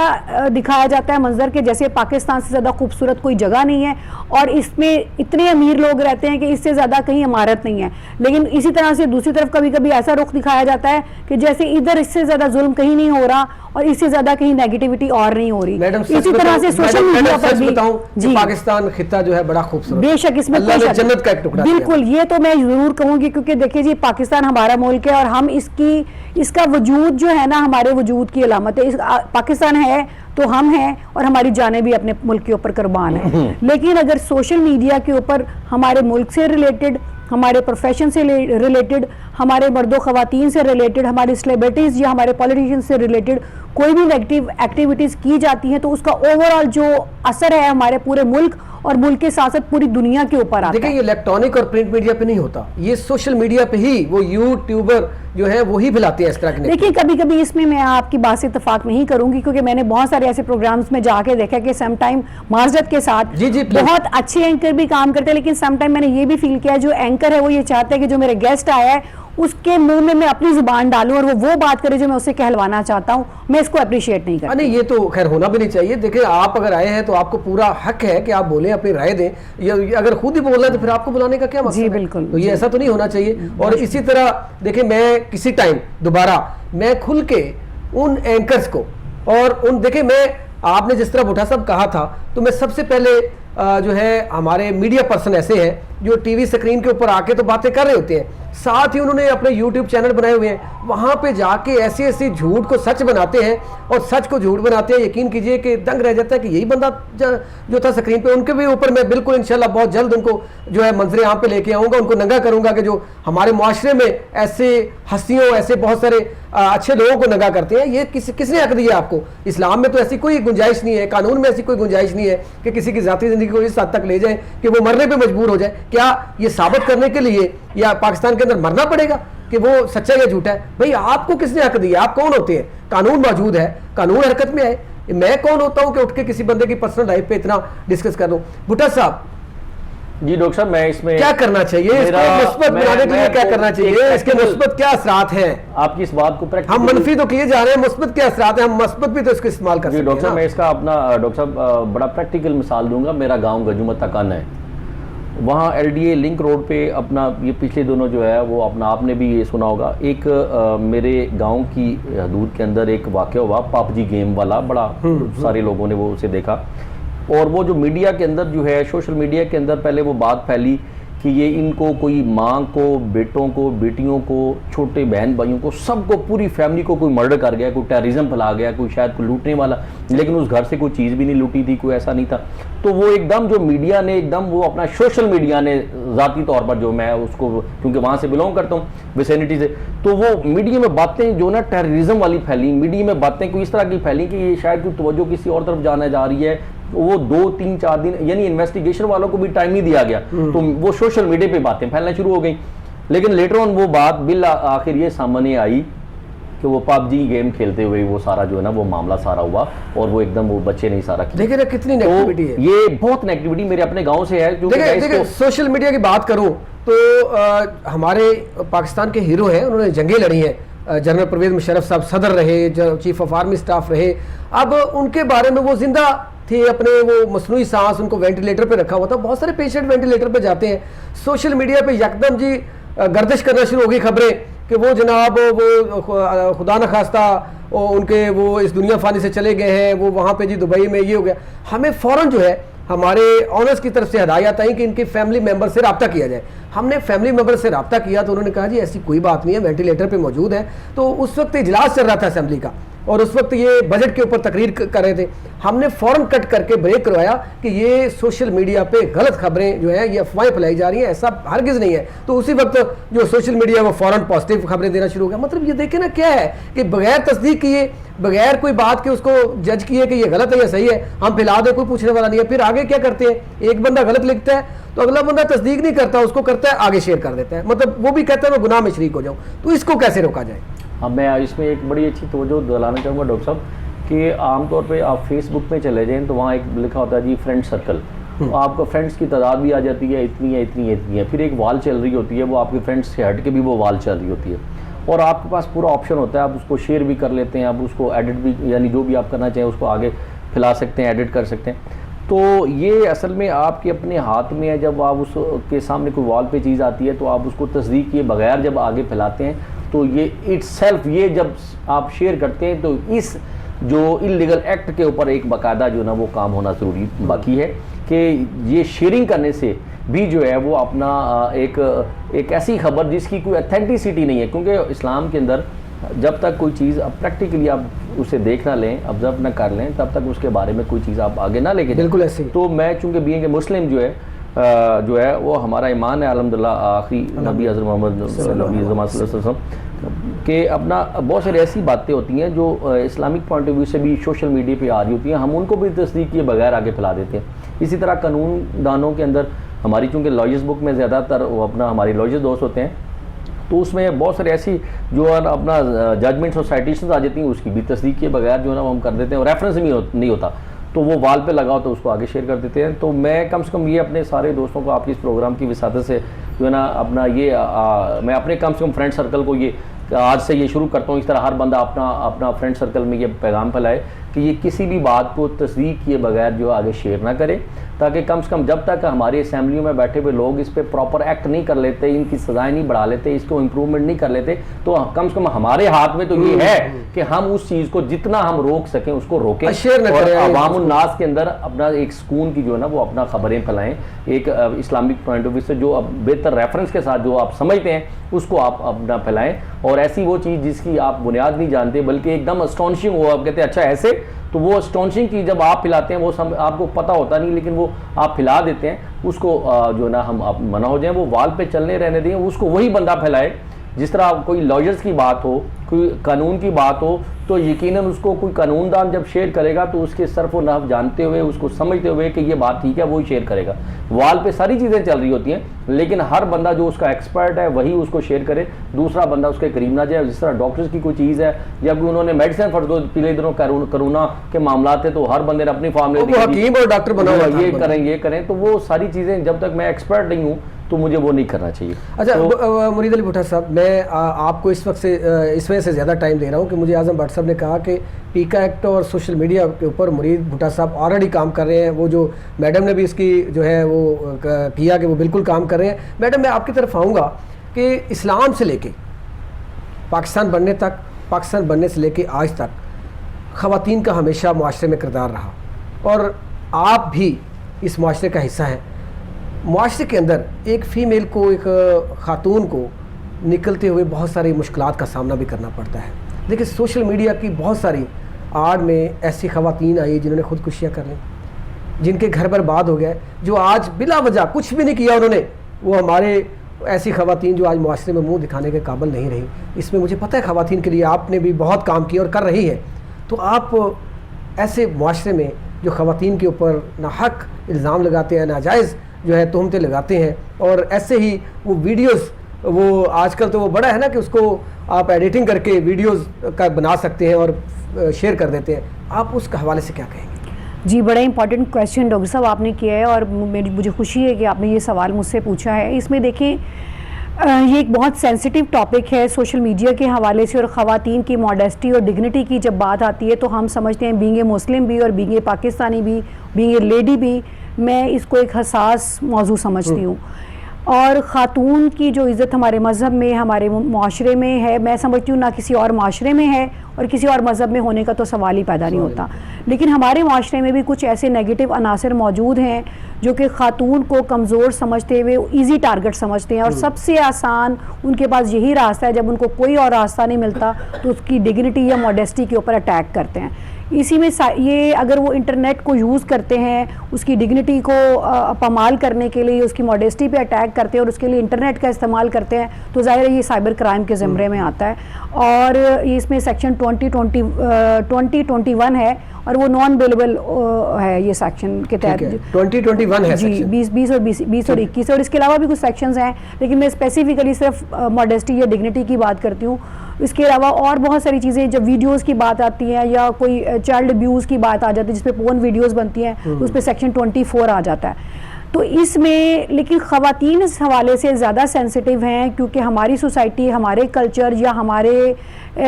دکھایا جاتا ہے منظر کہ جیسے پاکستان سے زیادہ خوبصورت کوئی جگہ نہیں ہے اور اس میں اتنے امیر لوگ رہتے ہیں کہ اس سے زیادہ کہیں عمارت نہیں ہے. لیکن اسی طرح سے دوسری طرف کبھی کبھی ایسا رخ دکھایا جاتا ہے کہ جیسے ادھر اس سے زیادہ ظلم کہیں نہیں ہو رہا اور اس سے زیادہ کہیں نیگیٹیوٹی اور نہیں ہو رہی. اسی طرح سے سوشل میڈیا پر بھی جی پاکستان خطہ جو ہے بڑا خوبصورت, بے شک اس میں جنت کا ایک ٹکڑا, بالکل یہ تو میں ضرور کہوں گی کیونکہ دیکھیے جی پاکستان ہمارا ملک ہے اور ہم اس کا وجود جو ہے نا ہمارے وجود کی علامت ہے. پاکستان ہے تو ہم ہیں اور ہماری جانیں بھی اپنے ملک کے اوپر قربان ہیں. لیکن اگر سوشل میڈیا کے اوپر ہمارے ملک سے ریلیٹڈ, ہمارے پروفیشن سے ریلیٹڈ, ہمارے مرد و خواتین سے ریلیٹڈ, ہمارے سیلیبریٹیز یا ہمارے پولیٹیشین سے ریلیٹڈ کوئی بھی نیگیٹو ایکٹیویٹیز کی جاتی ہیں تو اس کا اوور آل جو اثر ہے ہمارے پورے ملک اور ملک کے ساتھ ساتھ پوری دنیا کے اوپر آتا ہے. دیکھیں یہ الیکٹرانک اور پرنٹ میڈیا پہ نہیں ہوتا, یہ سوشل میڈیا پہ ہی وہ یوٹیوبر جو ہے وہی پھیلاتے ہیں اس طرح کے. دیکھیں کبھی کبھی اس میں آپ کی بات سے اتفاق نہیں کروں گی کیونکہ میں نے بہت سارے ایسے پروگرامز میں جا کے دیکھا کہ سم ٹائم معذرت کے ساتھ بہت اچھے اینکر بھی کام کرتے ہیں, لیکن سم ٹائم میں نے یہ بھی فیل کیا جو اینکر ہے وہ یہ چاہتا ہے کہ جو میرے گیسٹ آیا ہے اس کے منہ میں اپنی زبان ڈالوں اور وہ بات کرے جو میں اسے کہلوانا چاہتا ہوں. میں اس کو اپریشیٹ نہیں کرتا. نہیں یہ تو خیر ہونا بھی نہیں چاہیے. دیکھیں آپ اگر آئے ہیں تو آپ کو پورا حق ہے کہ آپ بولیں, اپنی رائے دیں. اگر خود ہی بولنا ہے تو پھر آپ کو بلانے کا کیا مقصد ہے؟ جی بالکل, تو یہ ایسا تو نہیں ہونا چاہیے. اور اسی طرح دیکھیں میں کسی ٹائم دوبارہ میں کھل کے ان اینکرز کو اور دیکھیں میں آپ نے جس طرح بھٹا صاحب کہا تھا تو میں سب سے پہلے جو ہے ہمارے میڈیا پرسن ایسے ہیں جو ٹی وی سکرین کے اوپر آ کے تو باتیں کر رہے ہوتے ہیں, ساتھ ہی انہوں نے اپنے یوٹیوب چینل بنائے ہوئے ہیں, وہاں پہ جا کے ایسی جھوٹ کو سچ بناتے ہیں اور سچ کو جھوٹ بناتے ہیں. یقین کیجئے کہ دنگ رہ جاتا ہے کہ یہی بندہ جو تھا سکرین پہ. ان کے بھی اوپر میں بالکل انشاءاللہ بہت جلد ان کو جو ہے منظر عام پہ لے کے آؤں گا, ان کو ننگا کروں گا کہ جو ہمارے معاشرے میں ایسے ہستیوں, ایسے بہت سارے اچھے لوگوں کو ننگا کرتے ہیں. یہ کس نے حق دیا آپ کو؟ اسلام میں تو ایسی کوئی گنجائش نہیں ہے, قانون میں ایسی کوئی گنجائش نہیں ہے کہ کسی کی ذاتی زندگی کو اس حد تک لے جائیں کہ وہ مرنے پہ مجبور ہو جائے. کیا یہ ثابت کرنے کے لیے یا پاکستان کے اندر مرنا پڑے گا کہ وہ سچا یا جھوٹا ہے؟ بھئی آپ کو کس نے حق دیا؟ آپ کون ہوتے ہیں؟ قانون موجود ہے, قانون حرکت میں آئے. میں کون ہوتا ہوں کہ اٹھ کے کسی بندے کی پرسنل لائف پہ اتنا ڈسکس کر دوں؟ بھٹا صاحب جی ڈاکٹر صاحب میں اس میں کیا کرنا چاہیے, اس کو مثبت بنانے کے لیے کیا کرنا چاہیے, اس کے مثبت کیا اثرات ہیں؟ آپ کی اس بات کو ہم منفی تو کیے جا رہے ہیں, مثبت کیا اثرات ہیں؟ ہم مثبت بھی تو اس کو استعمال کر سکتے ہیں. ڈاکٹر صاحب میں اس کا اپنا ڈاکٹر صاحب بڑا پریکٹیکل مثال دوں گا. میرا گاؤں گجومت تکان ہے, وہاں L D a link road پہ اپنا یہ پچھلے دنوں جو ہے وہ اپنا آپ نے بھی یہ سنا ہوگا, ایک میرے گاؤں کی حدود کے اندر ایک واقعہ ہوا پاپ جی گیم والا, بڑا سارے لوگوں نے وہ اسے دیکھا اور وہ جو میڈیا کے اندر جو ہے سوشل میڈیا کے اندر پہلے وہ بات پھیلی کہ یہ ان کو کوئی ماں کو, بیٹوں کو, بیٹیوں کو, چھوٹے بہن بھائیوں کو, سب کو, پوری فیملی کو کوئی مرڈر کر گیا, کوئی ٹیررزم پھیلا گیا, کوئی شاید کوئی لوٹنے والا, لیکن اس گھر سے کوئی چیز بھی نہیں لوٹی تھی, کوئی ایسا نہیں تھا. تو وہ ایک دم جو میڈیا نے ایک دم وہ اپنا سوشل میڈیا نے ذاتی طور پر جو میں اس کو کیونکہ وہاں سے بلونگ کرتا ہوں ویسینٹی سے, تو وہ میڈیا میں باتیں جو نا ٹیررزم والی پھیلی, میڈیا میں باتیں کوئی اس طرح کی پھیلی کہ یہ شاید کوئی توجہ کسی اور طرف جانے جا رہی ہے. وہ 2-3-4 دن یعنی انویسٹیگیشن والوں کو بھی ٹائم نہیں دیا گیا, تو وہ سوشل میڈیا پہ باتیں پھیلنا شروع ہو گئیں. لیکن لیٹر آن وہ بات بالآخر یہ سامنے آئی کہ وہ پب جی گیم کھیلتے ہوئے وہ سارا جو ہے نا وہ معاملہ سارا ہوا اور وہ ایک دم وہ بچے نہیں سارا کیا. دیکھیں کتنی نیگیٹیوٹی ہے, یہ بہت نیگیٹیوٹی میرے اپنے گاؤں سے ہے. دیکھیں سوشل میڈیا کی بات کروں تو ہمارے پاکستان کے ہیرو ہیں, انہوں نے جنگیں لڑی ہیں. جنرل پرویز مشرف صاحب صدر رہے, چیف آف آرمی سٹاف رہے. اب ان کے بارے میں وہ زندہ تھے, اپنے وہ مصنوعی سانس ان کو وینٹیلیٹر پہ رکھا ہوا تھا. بہت سارے پیشنٹ وینٹیلیٹر پہ جاتے ہیں. سوشل میڈیا پہ یکدم جی گردش کرنا شروع ہوگی خبریں کہ وہ جناب وہ خدا نخواستہ ان کے وہ اس دنیا فانی سے چلے گئے ہیں, وہ وہاں پہ جی دبئی میں یہ ہو گیا. ہمیں فوراً جو ہے ہمارے آنرز کی طرف سے ہدایت آئی کہ ان کے فیملی ممبر سے رابطہ کیا جائے. ہم نے فیملی ممبر سے رابطہ کیا تو انہوں نے کہا جی ایسی کوئی بات نہیں ہے, وینٹیلیٹر پہ موجود ہے. تو اس وقت اجلاس چل رہا تھا اسمبلی کا اور اس وقت یہ بجٹ کے اوپر تقریر کر رہے تھے. ہم نے فوراً کٹ کر کے بریک کروایا کہ یہ سوشل میڈیا پہ غلط خبریں جو ہیں یہ افواہیں پھیلائی جا رہی ہیں, ایسا ہرگز نہیں ہے. تو اسی وقت جو سوشل میڈیا وہ فوراً پازیٹیو خبریں دینا شروع ہو گیا. مطلب یہ دیکھیں نا کیا ہے کہ بغیر تصدیق کیے, بغیر کوئی بات کے اس کو جج کیے کہ یہ غلط ہے یا صحیح ہے, ہم پھیلا دیں, کوئی پوچھنے والا نہیں ہے. پھر آگے کیا کرتے ہیں, ایک بندہ غلط لکھتا ہے تو اگلا بندہ تصدیق نہیں کرتا, اس کو کرتا ہے آگے شیئر کر دیتا ہے. مطلب وہ بھی کہتا ہے میں گناہ میں شریک ہو جاؤں. تو اس کو کیسے روکا جائے؟ اب میں اس میں ایک بڑی اچھی توجہ دلانا چاہوں گا ڈاکٹر صاحب کہ عام طور پہ آپ فیس بک میں چلے جائیں تو وہاں ایک لکھا ہوتا ہے جی فرینڈ سرکل, آپ کا فرینڈس کی تعداد بھی آ جاتی ہے اتنی ہے اتنی ہے اتنی ہے. پھر ایک وال چل رہی ہوتی ہے, وہ آپ کے فرینڈس سے ہٹ کے بھی وہ وال چل رہی ہوتی ہے. اور آپ کے پاس پورا آپشن ہوتا ہے, آپ اس کو شیئر بھی کر لیتے ہیں, آپ اس کو ایڈٹ بھی, یعنی جو بھی آپ کرنا چاہیں اس کو آگے پھیلا سکتے ہیں, ایڈٹ کر سکتے ہیں. تو یہ اصل میں آپ کے اپنے ہاتھ میں ہے. جب آپ اس کے سامنے کوئی وال پہ چیز آتی ہے تو آپ اس کو تصدیق کیے بغیر جب آگے پھیلاتے ہیں تو یہ اٹ سیلف, یہ جب آپ شیئر کرتے ہیں تو اس جو انلیگل ایکٹ کے اوپر ایک باقاعدہ جو نا وہ کام ہونا ضروری باقی ہے کہ یہ شیئرنگ کرنے سے بھی جو ہے وہ اپنا ایک ایسی خبر جس کی کوئی اتھینٹسٹی نہیں ہے, کیونکہ اسلام کے اندر جب تک کوئی چیز پریکٹیکلی آپ اسے دیکھ نہ لیں, آبزرو نہ کر لیں, تب تک اس کے بارے میں کوئی چیز آپ آگے نہ لے کے. بالکل ایسے. تو میں چونکہ بینگ مسلم جو ہے وہ ہمارا ایمان ہے الحمدللہ, آخری نبی حضرت محمد صلی اللہ علیہ وسلم کہ اپنا بہت ساری ایسی باتیں ہوتی ہیں جو اسلامک پوائنٹ آف ویو سے بھی سوشل میڈیا پہ آ رہی ہوتی ہیں, ہم ان کو بھی تصدیق کیے بغیر آگے پھیلا دیتے ہیں. اسی طرح قانون دانوں کے اندر ہماری چونکہ لائرز بک میں زیادہ تر وہ اپنا ہماری لائرز دوست ہوتے ہیں, تو اس میں بہت ساری ایسی جو ہے اپنا ججمنٹس اور سائٹیشنز آ جاتی ہیں, اس کی بھی تصدیق کے بغیر جو ہے نا وہ ہم کر دیتے ہیں, اور ریفرنس بھی نہیں ہوتا تو وہ وال پہ لگاؤ تو اس کو آگے شیئر کر دیتے ہیں. تو میں کم سے کم یہ اپنے سارے دوستوں کو آپ کی اس پروگرام کی وساطت سے جو ہے نا اپنا یہ میں اپنے کم سے کم فرینڈ سرکل کو یہ آج سے یہ شروع کرتا ہوں, اس طرح ہر بندہ اپنا فرینڈ سرکل میں یہ پیغام پھیلائے کہ یہ کسی بھی بات کو تصدیق کیے بغیر جو آگے شیئر نہ کرے, تاکہ کم سے کم جب تک ہماری اسمبلیوں میں بیٹھے ہوئے لوگ اس پہ پراپر ایکٹ نہیں کر لیتے, ان کی سزائیں نہیں بڑھا لیتے, اس کو امپرومنٹ نہیں کر لیتے, تو کم سے کم ہمارے ہاتھ میں تو یہ ہے کہ ہم اس چیز کو جتنا ہم روک سکیں اس کو روکیں, اور عوام الناس کے اندر اپنا ایک سکون کی جو ہے نا وہ اپنا خبریں پھیلائیں, ایک اسلامک پوائنٹ آف ویو سے جو بہتر ریفرنس کے ساتھ جو آپ سمجھتے ہیں اس کو آپ اپنا پھیلائیں, اور ایسی وہ چیز جس کی آپ بنیاد نہیں جانتے بلکہ ایک دم اسٹونشنگ ہو, آپ کہتے ہیں اچھا ایسے, تو وہ اسٹونشنگ کی جب آپ پھیلاتے ہیں وہ آپ کو پتہ ہوتا نہیں لیکن وہ آپ پھیلا دیتے ہیں, اس کو جو نا ہم منع ہو جائیں, وہ وال پہ چلنے رہنے دیں, اس کو وہی بندہ پھیلائے. جس طرح کوئی لائرز کی بات ہو, کوئی قانون کی بات ہو, تو یقیناً اس کو کوئی قانون دان جب شیئر کرے گا تو اس کے صرف و نحو جانتے ہوئے, اس کو سمجھتے ہوئے کہ یہ بات ٹھیک ہے وہی شیئر کرے گا. وال پہ ساری چیزیں چل رہی ہوتی ہیں لیکن ہر بندہ جو اس کا ایکسپرٹ ہے وہی اس کو شیئر کرے, دوسرا بندہ اس کے قریب نہ جائے. جس طرح ڈاکٹرز کی کوئی چیز ہے, جب انہوں نے میڈیسن فرض کو پچھلے دنوں کرونا کے معاملات تھے تو ہر بندے نے اپنی فارمولا دی, حکیم اور ڈاکٹر بنا ہوا یہ کریں, تو وہ ساری چیزیں جب تک میں ایکسپرٹ نہیں ہوں تو مجھے وہ نہیں کرنا چاہیے. اچھا مرید علی بھٹا صاحب, میں آپ کو اس وجہ سے زیادہ ٹائم دے رہا ہوں کہ مجھے اعظم بٹ صاحب نے کہا کہ پیکا ایکٹ اور سوشل میڈیا کے اوپر مرید بھٹا صاحب آلریڈی کام کر رہے ہیں. وہ جو میڈم نے بھی اس کی جو ہے وہ کیا کہ وہ بالکل کام کر رہے ہیں. میڈم میں آپ کی طرف آؤں گا کہ اسلام سے لے کے پاکستان بننے سے لے کے آج تک خواتین کا ہمیشہ معاشرے میں کردار رہا, اور آپ بھی اس معاشرے کا حصہ ہیں. معاشرے کے اندر ایک فیمیل کو, ایک خاتون کو نکلتے ہوئے بہت ساری مشکلات کا سامنا بھی کرنا پڑتا ہے. دیکھیں سوشل میڈیا کی بہت ساری آڑ میں ایسی خواتین آئی جنہوں نے خودکشیاں کر لیں, جن کے گھر برباد ہو گئے, جو آج بلا وجہ کچھ بھی نہیں کیا انہوں نے, وہ ہمارے ایسی خواتین جو آج معاشرے میں منہ دکھانے کے قابل نہیں رہی. اس میں مجھے پتہ ہے خواتین کے لیے آپ نے بھی بہت کام کیا اور کر رہی ہیں, تو آپ ایسے معاشرے میں جو خواتین کے اوپر ناحق الزام لگاتے ہیں, ناجائز جو ہے تہمتیں لگاتے ہیں, اور ایسے ہی وہ ویڈیوز, وہ آج کل تو وہ بڑا ہے نا کہ اس کو آپ ایڈیٹنگ کر کے ویڈیوز کا بنا سکتے ہیں اور شیئر کر دیتے ہیں, آپ اس کے حوالے سے کیا کہیں گے؟ جی بڑا امپورٹنٹ کویشچن ڈاکٹر صاحب آپ نے کیا ہے, اور مجھے خوشی ہے کہ آپ نے یہ سوال مجھ سے پوچھا ہے. اس میں دیکھیں یہ ایک بہت سینسٹیو ٹاپک ہے سوشل میڈیا کے حوالے سے, اور خواتین کی ماڈیسٹی اور ڈگنیٹی کی جب بات آتی ہے تو ہم سمجھتے ہیں بینگ اے مسلم بھی اور بینگ اے پاکستانی بھی, بینگ اے لیڈی بھی, میں اس کو ایک حساس موضوع سمجھتی ہوں. اور خاتون کی جو عزت ہمارے مذہب میں, ہمارے معاشرے میں ہے, میں سمجھتی ہوں نہ کسی اور معاشرے میں ہے, اور کسی اور مذہب میں ہونے کا تو سوال ہی پیدا نہیں ہوتا. لیکن ہمارے معاشرے میں بھی کچھ ایسے نیگیٹو عناصر موجود ہیں جو کہ خاتون کو کمزور سمجھتے ہوئے ایزی ٹارگٹ سمجھتے ہیں, اور سب سے آسان ان کے پاس یہی راستہ ہے, جب ان کو کوئی اور راستہ نہیں ملتا تو اس کی ڈگنیٹی یا ماڈیسٹی کے اوپر اٹیک کرتے ہیں. اسی میں یہ اگر وہ انٹرنیٹ کو یوز کرتے ہیں اس کی ڈگنیٹی کو پامال کرنے کے لیے, اس کی ماڈیسٹی پہ اٹیک کرتے ہیں اور اس کے لیے انٹرنیٹ کا استعمال کرتے ہیں, تو ظاہر ہے یہ سائبر کرائم کے زمرے میں آتا ہے. اور اس میں سیکشن 2021 ہے, اور وہ نان بیلیبل ہے یہ سیکشن کے تحت 2021 ہے جی 20 اور 21, اور اس کے علاوہ بھی کچھ سیکشنز ہیں, لیکن میں اسپیسیفکلی صرف ماڈیسٹی یا ڈگنیٹی کی بات کرتی ہوں. اس کے علاوہ اور بہت ساری چیزیں, جب ویڈیوز کی بات آتی ہے یا کوئی چائلڈ ابیوز کی بات آ جاتی ہے جس پہ پورن ویڈیوز بنتی ہیں, تو اس پہ سیکشن 24 آ جاتا ہے. تو اس میں لیکن خواتین اس حوالے سے زیادہ سینسٹیو ہیں کیونکہ ہماری سوسائٹی, ہمارے کلچر یا ہمارے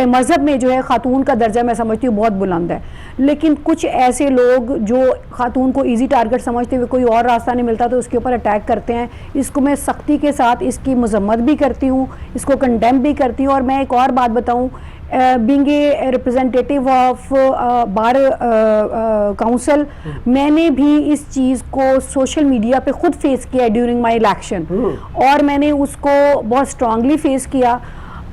مذہب میں جو ہے خاتون کا درجہ میں سمجھتی ہوں بہت بلند ہے. لیکن کچھ ایسے لوگ جو خاتون کو ایزی ٹارگٹ سمجھتے ہوئے کوئی اور راستہ نہیں ملتا تو اس کے اوپر اٹیک کرتے ہیں. اس کو میں سختی کے ساتھ اس کی مذمت بھی کرتی ہوں, اس کو کنڈیم بھی کرتی ہوں. اور میں ایک اور بات بتاؤں, being a representative of bar council, میں نے بھی اس چیز کو سوشل میڈیا پہ خود فیس کیا ڈیورنگ مائی الیکشن, اور میں نے اس کو بہت اسٹرانگلی فیس کیا.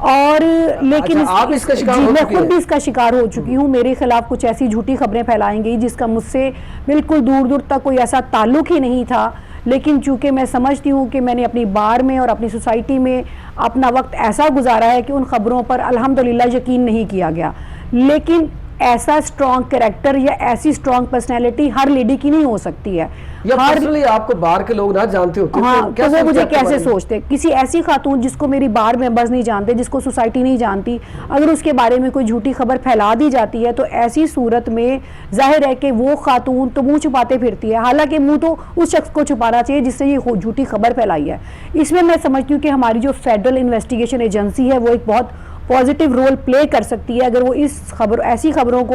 اور لیکن میں خود بھی اس کا شکار ہو چکی ہوں. میرے خلاف کچھ ایسی جھوٹی خبریں پھیلائی گئی جس کا مجھ سے بالکل دور دور تک کوئی ایسا تعلق ہی نہیں تھا, لیکن چونکہ میں سمجھتی ہوں کہ میں نے اپنی بار میں اور اپنی سوسائٹی میں اپنا وقت ایسا گزارا ہے کہ ان خبروں پر الحمدللہ یقین نہیں کیا گیا. لیکن ایسا اسٹرانگ کریکٹر یا ایسی اسٹرانگ پرسنالٹی ہر لیڈی کی نہیں ہو سکتی ہے. یا پرسنلی آپ کو بار کے لوگ نہ جانتے ہوتے تو وہ مجھے کیسے سوچتے, کسی ایسی خاتون جس کو میری بار ممبرز نہیں جانتے, جس کو سوسائٹی نہیں جانتی, اگر اس کے بارے میں کوئی جھوٹی خبر پھیلا دی جاتی ہے تو ایسی صورت میں ظاہر ہے کہ وہ خاتون تو منہ چھپاتے پھرتی ہے, حالانکہ منہ تو اس شخص کو چھپانا چاہیے جس سے یہ جھوٹی خبر پھیلائی ہے. اس میں سمجھتی ہوں کہ ہماری جو فیڈرل انویسٹیگیشن ایجنسی ہے وہ ایک بہت پازیٹیو رول پلے کر سکتی ہے اگر وہ ایسی خبروں کو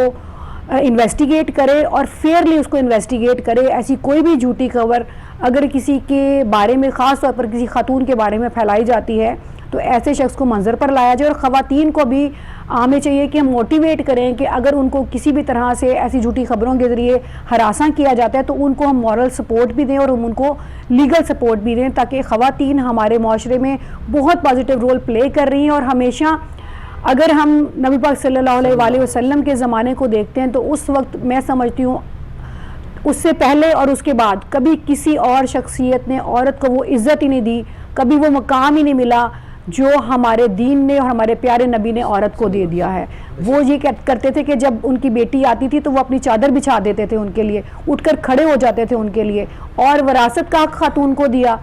انویسٹیگیٹ کرے اور فیئرلی اس کو انویسٹیگیٹ کرے. ایسی کوئی بھی جھوٹی خبر اگر کسی کے بارے میں, خاص طور پر کسی خاتون کے بارے میں پھیلائی جاتی ہے تو ایسے شخص کو منظر پر لایا جائے. اور خواتین کو بھی ہمیں چاہیے کہ ہم موٹیویٹ کریں کہ اگر ان کو کسی بھی طرح سے ایسی جھوٹی خبروں کے ذریعے ہراساں کیا جاتا ہے تو ان کو ہم مورل سپورٹ بھی دیں اور ہم ان کو لیگل سپورٹ بھی دیں, تاکہ خواتین ہمارے معاشرے میں بہت پازیٹیو رول پلے کر رہی ہیں. اور ہمیشہ اگر ہم نبی پاک صلی اللہ علیہ وآلہ وسلم کے زمانے کو دیکھتے ہیں تو اس وقت میں سمجھتی ہوں اس سے پہلے اور اس کے بعد کبھی کسی اور شخصیت نے عورت کو وہ عزت ہی نہیں دی, کبھی وہ مقام ہی نہیں ملا جو ہمارے دین نے اور ہمارے پیارے نبی نے عورت کو دے دیا ہے. وہ یہ کرتے تھے کہ جب ان کی بیٹی آتی تھی تو وہ اپنی چادر بچھا دیتے تھے ان کے لیے, اٹھ کر کھڑے ہو جاتے تھے ان کے لیے, اور وراثت کا حق خاتون کو دیا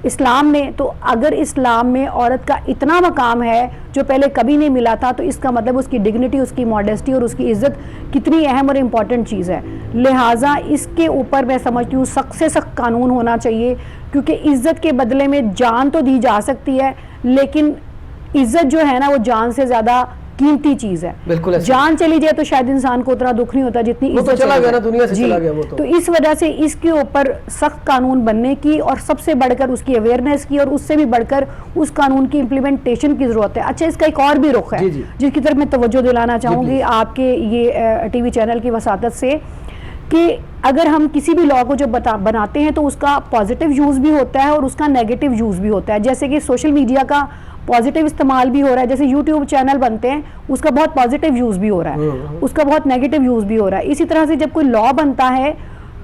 اسلام نے. تو اگر اسلام میں عورت کا اتنا مقام ہے جو پہلے کبھی نہیں ملا تھا تو اس کا مطلب اس کی ڈگنیٹی, اس کی ماڈیسٹی اور اس کی عزت کتنی اہم اور امپورٹنٹ چیز ہے. لہٰذا اس کے اوپر میں سمجھتی ہوں سخت سے سخت قانون ہونا چاہیے, کیونکہ عزت کے بدلے میں جان تو دی جا سکتی ہے لیکن عزت جو ہے نا وہ جان سے زیادہ قیمتی چیز ہے. جان چلی جائے تو شاید انسان کو اتنا دکھ نہیں ہوتا جتنی عزت چلا گیا نا دنیا سے چلا گیا وہ. تو اس وجہ سے اس کے اوپر سخت قانون بننے کی اور سب سے بڑھ کر اس کی اویئرنیس کی اور اس سے بھی بڑھ کر اس قانون کی امپلیمنٹیشن کی ضرورت ہے. اچھا, اس کا ایک اور بھی رخ ہے جس کی طرف میں توجہ دلانا چاہوں گی آپ کے یہ ٹی وی چینل کی وساطت سے, کہ اگر ہم کسی بھی لا کو جب بناتے ہیں تو اس کا پازیٹیو یوز بھی ہوتا ہے اور اس کا نیگیٹو یوز بھی ہوتا ہے. جیسے کہ سوشل میڈیا کا پازیٹیو استعمال بھی ہو رہا ہے, جیسے یوٹیوب چینل بنتے ہیں اس کا بہت پازیٹیو یوز بھی ہو رہا ہے, اس کا بہت نیگیٹو یوز بھی ہو رہا ہے. اسی طرح سے جب کوئی لا بنتا ہے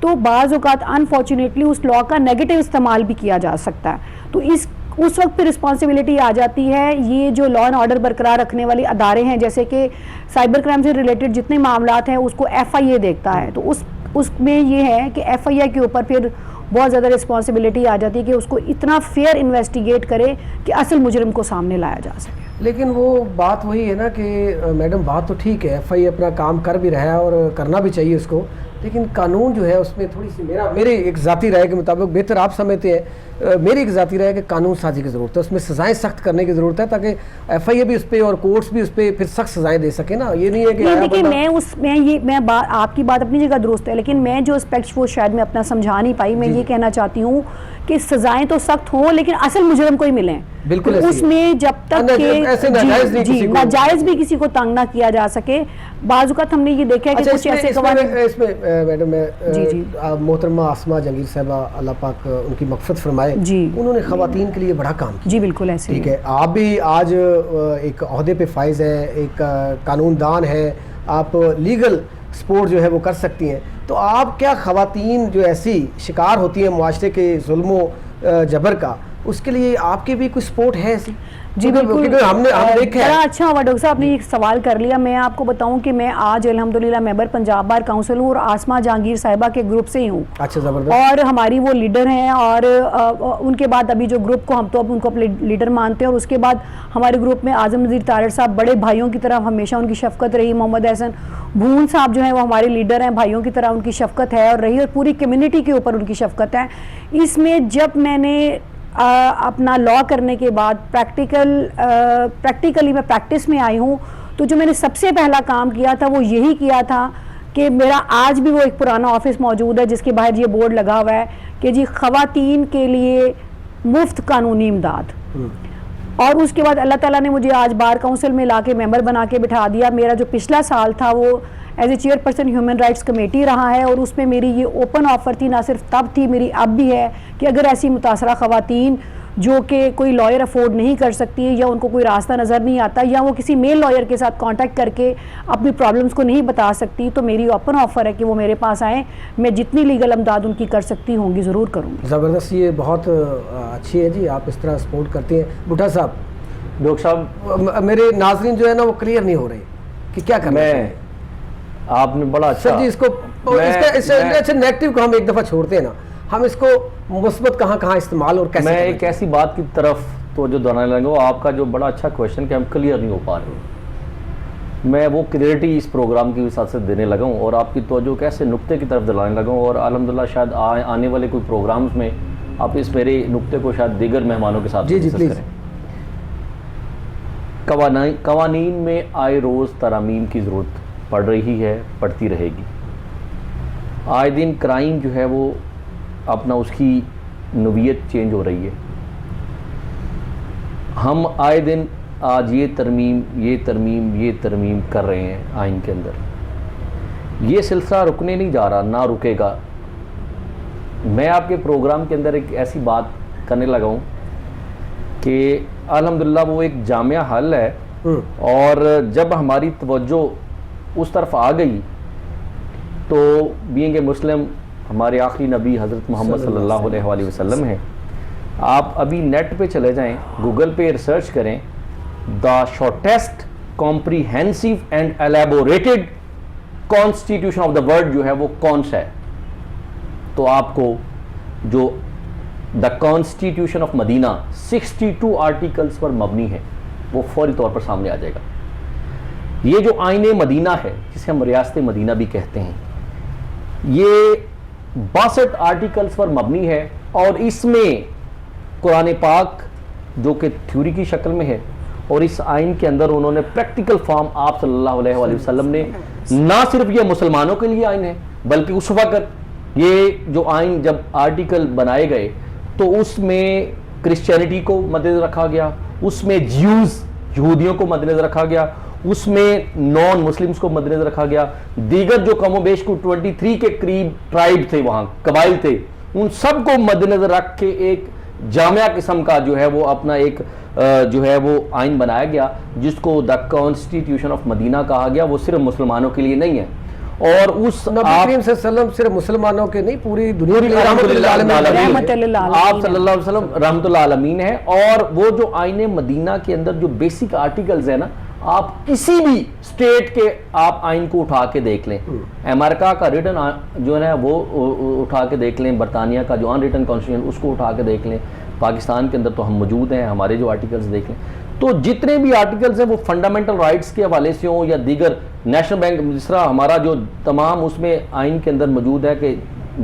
تو بعض اوقات انفارچونیٹلی اس لا کا نیگیٹو استعمال بھی کیا جا سکتا ہے. تو اس وقت پہ رسپانسبلٹی آ جاتی ہے. یہ جو لا اینڈ آرڈر برقرار رکھنے والے ادارے ہیں, جیسے کہ سائبر کرائم سے ریلیٹڈ جتنے معاملات ہیں اس کو ایف آئی اے دیکھتا ہے, تو اس میں یہ ہے کہ ایف آئی اے کے اوپر پھر بہت زیادہ رسپانسبلٹی آ جاتی ہے کہ اس کو اتنا فیئر انویسٹیگیٹ کرے کہ اصل مجرم کو سامنے لایا جا سکے. لیکن وہ بات وہی ہے نا کہ میڈم بات تو ٹھیک ہے, ایف آئی اے اپنا کام کر بھی رہا ہے اور کرنا بھی چاہیے اس کو, لیکن قانون جو ہے اس میں تھوڑی سی میری ایک ذاتی رائے کے مطابق, بہتر آپ سمجھتے ہیں, میری ایک ذاتی رائے کہ قانون سازی کی ضرورت ہے, اس میں سزائیں سخت کرنے کی ضرورت ہے تاکہ ایف آئی اے بھی اس پہ اور کورٹس بھی اس پہ پھر سخت سزائیں دے سکے نا. یہ نہیں ہے کہ دیکھیے میں آپ کی بات اپنی جگہ درست ہے, لیکن میں جو اسپیکٹ وہ شاید میں اپنا سمجھا نہیں پائی. میں یہ کہنا چاہتی ہوں کہ سزائیں تو سخت ہوں لیکن اصل مجرم کو ہی ملیں. بالکل اس میں جب تک کہ ناجائز بھی کسی کو تنگ نہ کیا جا سکے. بعض اوقات ہم نے یہ دیکھا ہے کہ کچھ ایسے قوانین. اس میں میڈم محترمہ آسمہ جہانگیر صاحبہ اللہ پاک ان کی مغفرت فرمائے, انہوں نے خواتین کے لیے بڑا کام کیا. جی بالکل ایسے. ٹھیک ہے, آپ بھی آج ایک عہدے پہ فائز ہیں, ایک قانون دان ہیں, آپ لیگل سپورٹ جو ہے وہ کر سکتی ہیں. تو آپ کیا خواتین جو ایسی شکار ہوتی ہیں معاشرے کے ظلم و جبر کا, اس کے لیے آپ کی بھی کوئی سپورٹ ہے ایسی؟ جی بالکل، کیونکہ ہم دیکھا ہے بڑا اچھا ہوا ڈاکٹر صاحب آپ نے یہ سوال کر لیا. میں آپ کو بتاؤں کہ میں آج الحمدللہ ممبر پنجاب بار کاؤنسل ہوں اور آسما جہانگیر صاحبہ کے گروپ سے ہی ہوں. اچھا زبردست. اور ہماری وہ لیڈر ہیں اور ان کے بعد ابھی جو گروپ کو ہم تو اب ان کو اپنے لیڈر مانتے ہیں. اور اس کے بعد ہمارے گروپ میں اعظم نذیر طارڑ صاحب بڑے بھائیوں کی طرح ہمیشہ ان کی شفقت رہی. محمد احسن بھون صاحب جو ہیں وہ ہمارے لیڈر ہیں, بھائیوں کی طرح ان کی شفقت ہے اور رہی, اور پوری کمیونٹی کے اوپر ان کی شفقت ہے. اس میں جب میں نے اپنا لا کرنے کے بعد پریکٹیکلی میں پریکٹس میں آئی ہوں, تو جو میں نے سب سے پہلا کام کیا تھا وہ یہی کیا تھا کہ میرا آج بھی وہ ایک پرانا آفس موجود ہے جس کے باہر یہ بورڈ لگا ہوا ہے کہ جی خواتین کے لیے مفت قانونی امداد. اور اس کے بعد اللہ تعالیٰ نے مجھے آج بار کونسل میں لا کے ممبر بنا کے بٹھا دیا. میرا جو پچھلا سال تھا وہ as a chair person human rights committee رہا ہے, اور اس میں میری یہ اوپن آفر تھی, نہ صرف تب تھی, میری اب بھی ہے, کہ اگر ایسی متاثرہ خواتین جو کہ کوئی لائر افورڈ نہیں کر سکتی یا ان کو کوئی راستہ نظر نہیں آتا یا وہ کسی میل لائر کے ساتھ کانٹیکٹ کر کے اپنی پرابلمس کو نہیں بتا سکتی, تو میری اوپن آفر ہے کہ وہ میرے پاس آئیں. میں جتنی لیگل امداد ان کی کر سکتی ہوں گی ضرور کروں گی. زبردست, یہ بہت اچھی ہے جی, آپ اس طرح سپورٹ کرتے ہیں. بھٹا صاحب, ڈاکٹر صاحب میرے ناظرین جو ہے نا وہ کلیئر نہیں ہو رہے کہ کیا کرنا ہے. آپ نے بڑا اچھا سر جی اس کا نیگیٹو کو ہم ایک دفعہ چھوڑتے ہیں نا, ہم اس کو مثبت کہاں کہاں استعمال اور کیسے. میں ایک ایسی بات کی طرف توجہ دلانے لگا ہوں, آپ کا جو بڑا اچھا کویشچن کہ ہم کلیئر نہیں ہو پا رہے, میں وہ کلیئرٹی اس پروگرام کی ساتھ سے دینے لگا ہوں اور آپ کی توجہ کیسے نقطے کی طرف دلانے لگا ہوں, اور الحمدللہ شاید آنے والے کوئی پروگرامز میں آپ اس میرے نقطے کو شاید دیگر مہمانوں کے ساتھ ڈسکس کریں. قوانین میں آئے روز ترامیم کی ضرورت پڑ رہی ہے, پڑتی رہے گی. آئے دن کرائم جو ہے وہ اپنا اس کی نوعیت چینج ہو رہی ہے. ہم آئے دن آج یہ ترمیم کر رہے ہیں آئین کے اندر. یہ سلسلہ رکنے نہیں جا رہا, نہ رکے گا. میں آپ کے پروگرام کے اندر ایک ایسی بات کرنے لگا ہوں کہ الحمدللہ وہ ایک جامع حل ہے, اور جب ہماری توجہ اس طرف آ گئی تو بینگ اے مسلم ہمارے آخری نبی حضرت محمد صلی اللہ علیہ وآلہ وسلم ہیں. آپ ابھی نیٹ پہ چلے جائیں, گوگل پہ ریسرچ کریں, the shortest comprehensive and elaborated constitution of the world جو ہے وہ کون سا ہے, تو آپ کو جو the constitution of Medina 62 articles پر مبنی ہے وہ فوری طور پر سامنے آ جائے گا. یہ جو آئین مدینہ ہے جسے ہم ریاست مدینہ بھی کہتے ہیں, یہ 62 آرٹیکلز پر مبنی ہے, اور اس میں قرآن پاک جو کہ تھیوری کی شکل میں ہے, اور اس آئین کے اندر انہوں نے پریکٹیکل فارم آپ صلی اللہ علیہ وآلہ وسلم نے, نہ صرف یہ مسلمانوں کے لیے آئین ہے بلکہ اس وقت یہ جو آئین جب آرٹیکل بنائے گئے تو اس میں کرسچینٹی کو مدنظر رکھا گیا, اس میں یہودیوں کو مدنظر رکھا گیا, اس میں نان مسلمز کو مدنظر رکھا گیا, دیگر جو کم و بیش کو 23 کے قریب ٹرائب تھے, وہاں قبائل تھے, ان سب کو مدنظر رکھ کے ایک جامعہ قسم کا جو ہے وہ اپنا ایک جو ہے وہ آئین بنایا گیا جس کو دا کانسٹیٹیوشن آف مدینہ کہا گیا. وہ صرف مسلمانوں کے لیے نہیں ہے, اور اس نبی کریم صلی اللہ علیہ وسلم صرف مسلمانوں کے نہیں پوری دنیا کی رحمت آپ صلی اللہ علیہ وسلم رحمت اللہ عالمین ہے. اور وہ جو آئین مدینہ کے اندر جو بیسک آرٹیکلز ہیں نا, آپ کسی بھی اسٹیٹ کے آپ آئین کو اٹھا کے دیکھ لیں, امریکہ کا ریٹن جو ہے وہ اٹھا کے دیکھ لیں, برطانیہ کا جو ان ریٹن کانسٹیٹیوشن اس کو اٹھا کے دیکھ لیں, پاکستان کے اندر تو ہم موجود ہیں, ہمارے جو آرٹیکلز دیکھ لیں, تو جتنے بھی آرٹیکلز ہیں وہ فنڈامنٹل رائٹس کے حوالے سے ہوں یا دیگر نیشنل بینک جس طرح ہمارا جو تمام اس میں آئین کے اندر موجود ہے کہ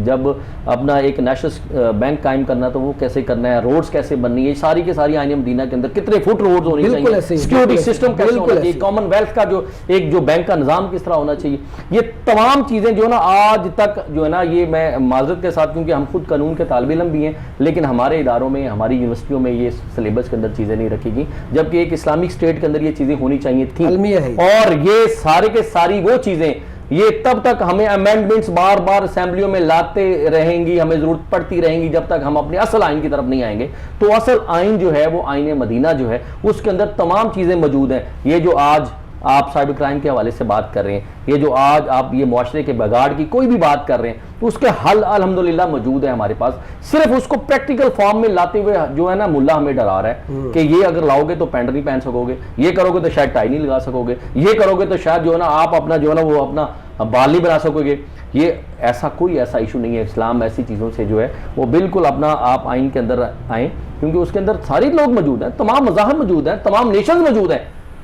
جب اپنا ایک نیشنل بینک قائم کرنا تو وہ کیسے کرنا ہے, روڈز کیسے بننی ہے, یہ ساری کی ساری آئین مدینہ کے اندر کتنے فٹ روڈز ہونی چاہیے, سیکیورٹی سسٹم کیسے ہونا چاہیے, کامن ویلتھ کا جو ایک جو بینک کا نظام کس طرح ہونا چاہیے, یہ تمام چیزیں جو ہے نا آج تک جو ہے نا, یہ میں معذرت کے ساتھ کیونکہ ہم خود قانون کے طالب علم بھی ہیں, لیکن ہمارے اداروں میں ہماری یونیورسٹیوں میں یہ سلیبس کے اندر چیزیں نہیں رکھی گئی, جبکہ ایک اسلامک اسٹیٹ کے اندر یہ چیزیں ہونی چاہیے تھیں. اور یہ سارے کے ساری وہ چیزیں یہ تب تک ہمیں امینڈمنٹس بار بار اسمبلیوں میں لاتے رہیں گی, ہمیں ضرورت پڑتی رہیں گی جب تک ہم اپنے اصل آئین کی طرف نہیں آئیں گے. تو اصل آئین جو ہے وہ آئین مدینہ جو ہے اس کے اندر تمام چیزیں موجود ہیں. یہ جو آج آپ سائبر کرائم کے حوالے سے بات کر رہے ہیں, یہ جو آج آپ یہ معاشرے کے بگاڑ کی کوئی بھی بات کر رہے ہیں, تو اس کے حل الحمدللہ موجود ہے ہمارے پاس. صرف اس کو پریکٹیکل فارم میں لاتے ہوئے جو ہے نا ملا ہمیں ڈرا رہا ہے کہ یہ اگر لاؤ گے تو پینٹ نہیں پہن سکو گے, یہ کرو گے تو شاید ٹائی نہیں لگا سکو گے, یہ کرو گے تو شاید جو ہے نا آپ اپنا جو ہے نا وہ اپنا بال نہیں بنا سکو گے. یہ ایسا کوئی ایسا ایشو نہیں ہے. اسلام ایسی چیزوں سے جو ہے وہ بالکل اپنا آپ آئین کے اندر آئیں, کیونکہ اس کے اندر سارے لوگ موجود ہیں, تمام مذاہب موجود ہیں, تمام نیشنز موجود ہیں,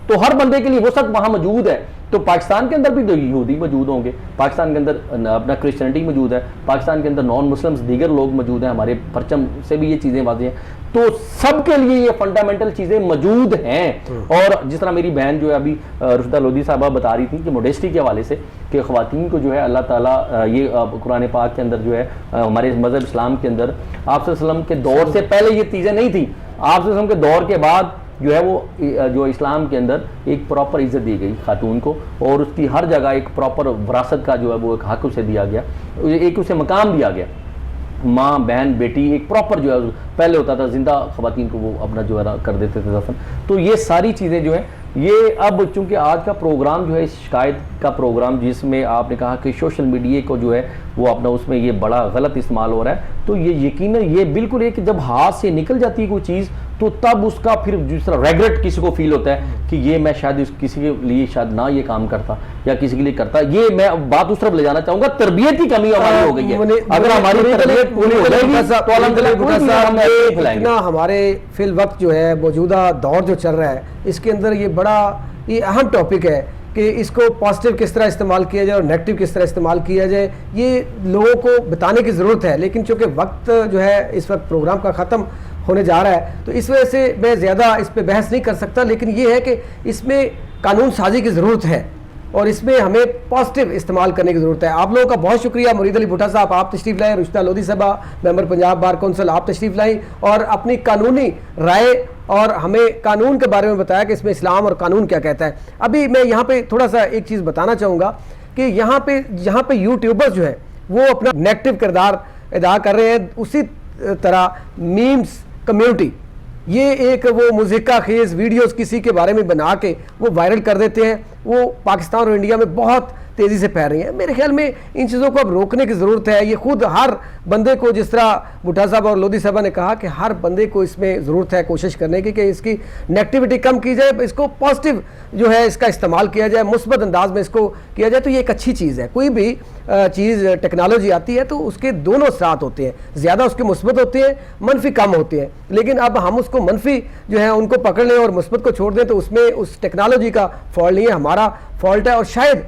تو ہر بندے کے لیے وسعت وہاں موجود ہے. تو پاکستان کے اندر بھی تو یہودی موجود ہوں گے, پاکستان کے اندر اپنا کرسچینٹی موجود ہے, پاکستان کے اندر نان مسلمز دیگر لوگ موجود ہیں, ہمارے پرچم سے بھی یہ چیزیں واضح ہیں. تو سب کے لیے یہ فنڈامنٹل چیزیں موجود ہیں. اور جس طرح میری بہن جو ہے ابھی رشدہ لودھی صاحبہ بتا رہی تھی کہ موڈیسٹی کے حوالے سے کہ خواتین کو جو ہے اللہ تعالیٰ یہ قرآن پاک کے اندر جو ہے ہمارے مذہب اسلام کے اندر آپ صلی اللہ علیہ وسلم کے دور سے پہلے یہ چیزیں نہیں تھیں, آپ صلی اللہ علیہ وسلم کے دور کے بعد جو ہے وہ جو اسلام کے اندر ایک پراپر عزت دی گئی خاتون کو, اور اس کی ہر جگہ ایک پراپر وراثت کا جو ہے وہ ایک حق اسے دیا گیا, ایک اسے مقام دیا گیا. ماں بہن بیٹی ایک پراپر جو ہے پہلے ہوتا تھا زندہ خواتین کو وہ اپنا جو ہے نا کر دیتے تھے دفن. تو یہ ساری چیزیں جو ہیں یہ اب چونکہ آج کا پروگرام جو ہے شکایت کا پروگرام جس میں آپ نے کہا کہ سوشل میڈیا کو جو ہے وہ اپنا اس میں یہ بڑا غلط استعمال ہو رہا ہے, تو یہ یقیناً یہ بالکل ہے کہ جب ہاتھ سے نکل جاتی ہے کوئی چیز تو تب اس کا پھر جس طرح ریگریٹ کسی کو فیل ہوتا ہے کہ یہ میں شاید کسی کے لیے شاید نہ یہ کام کرتا یا کسی کے لیے کرتا. یہ میں بات اس طرف لے جانا چاہوں گا, تربیت کی کمی ہماری ہو گئی ہے. اگر ہماری تربیت پوری ہو جائے گی تو الحمدللہ ہمارے فی الوقت جو ہے موجودہ دور جو چل رہا ہے اس کے اندر یہ بڑا یہ اہم ٹاپک ہے کہ اس کو پازیٹیو کس طرح استعمال کیا جائے اور نیگیٹو کس طرح استعمال کیا جائے, یہ لوگوں کو بتانے کی ضرورت ہے. لیکن چونکہ وقت جو ہے اس وقت پروگرام کا ختم ہونے جا رہا ہے تو اس وجہ سے میں زیادہ اس پہ بحث نہیں کر سکتا, لیکن یہ ہے کہ اس میں قانون سازی کی ضرورت ہے اور اس میں ہمیں پازیٹیو استعمال کرنے کی ضرورت ہے. آپ لوگوں کا بہت شکریہ. مرید علی بھٹا صاحب آپ تشریف لائے, رشدہ لودھی صاحبہ ممبر پنجاب بار کونسل آپ تشریف لائیں اور اپنی قانونی رائے اور ہمیں قانون کے بارے میں بتایا کہ اس میں اسلام اور قانون کیا کہتا ہے. ابھی میں یہاں پہ تھوڑا سا ایک چیز بتانا چاہوں گا کہ یہاں پہ یوٹیوبرز جو ہے وہ اپنا نیگیٹو کردار ادا کر رہے ہیں. اسی طرح میمز کمیونٹی یہ ایک وہ مضحکہ خیز ویڈیوز کسی کے بارے میں بنا کے وہ وائرل کر دیتے ہیں, وہ پاکستان اور انڈیا میں بہت تیزی سے پھیل رہی ہیں. میرے خیال میں ان چیزوں کو اب روکنے کی ضرورت ہے. یہ خود ہر بندے کو, جس طرح بھٹا صاحب اور لودھی صاحبہ نے کہا کہ ہر بندے کو اس میں ضرورت ہے کوشش کرنے کی کہ اس کی نیگیٹیوٹی کم کی جائے, اس کو پازیٹیو جو ہے اس کا استعمال کیا جائے, مثبت انداز میں اس کو کیا جائے. تو یہ ایک اچھی چیز ہے. کوئی بھی چیز ٹیکنالوجی آتی ہے تو اس کے دونوں اثرات ہوتے ہیں, زیادہ اس کے مثبت ہوتے ہیں, منفی کم ہوتے ہیں. لیکن اب ہم اس کو منفی جو ہے ان کو پکڑ لیں اور مثبت کو چھوڑ دیں تو اس میں اس ٹیکنالوجی کا فالٹ نہیں ہے, ہمارا فالٹ ہے. اور شاید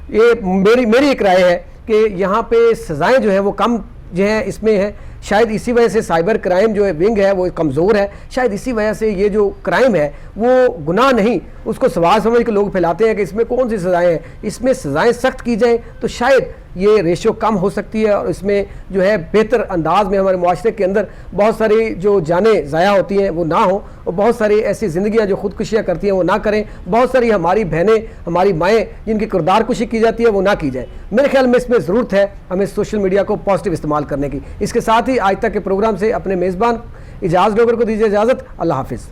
یہ میری ایک رائے ہے کہ یہاں پہ سزائیں جو ہیں وہ کم جو ہیں اس میں ہیں. شاید اسی وجہ سے سائبر کرائم جو ہے ونگ ہے وہ کمزور ہے. شاید اسی وجہ سے یہ جو کرائم ہے وہ گناہ نہیں, اس کو سوال سمجھ کے لوگ پھیلاتے ہیں کہ اس میں کون سی سزائیں ہیں. اس میں سزائیں سخت کی جائیں تو شاید یہ ریشو کم ہو سکتی ہے اور اس میں جو ہے بہتر انداز میں ہمارے معاشرے کے اندر بہت ساری جو جانیں ضائع ہوتی ہیں وہ نہ ہوں, اور بہت ساری ایسی زندگیاں جو خودکشیاں کرتی ہیں وہ نہ کریں. بہت ساری ہماری بہنیں, ہماری مائیں جن کی کردار کشی کی جاتی ہے وہ نہ کی جائے. میرے خیال میں اس میں ضرورت ہے ہمیں سوشل میڈیا کو پازیٹیو استعمال کرنے کی. اس کے ساتھ ہی آج تک کے پروگرام سے اپنے میزبان اجاز ڈوگر کو دیجیے اجازت. اللہ حافظ.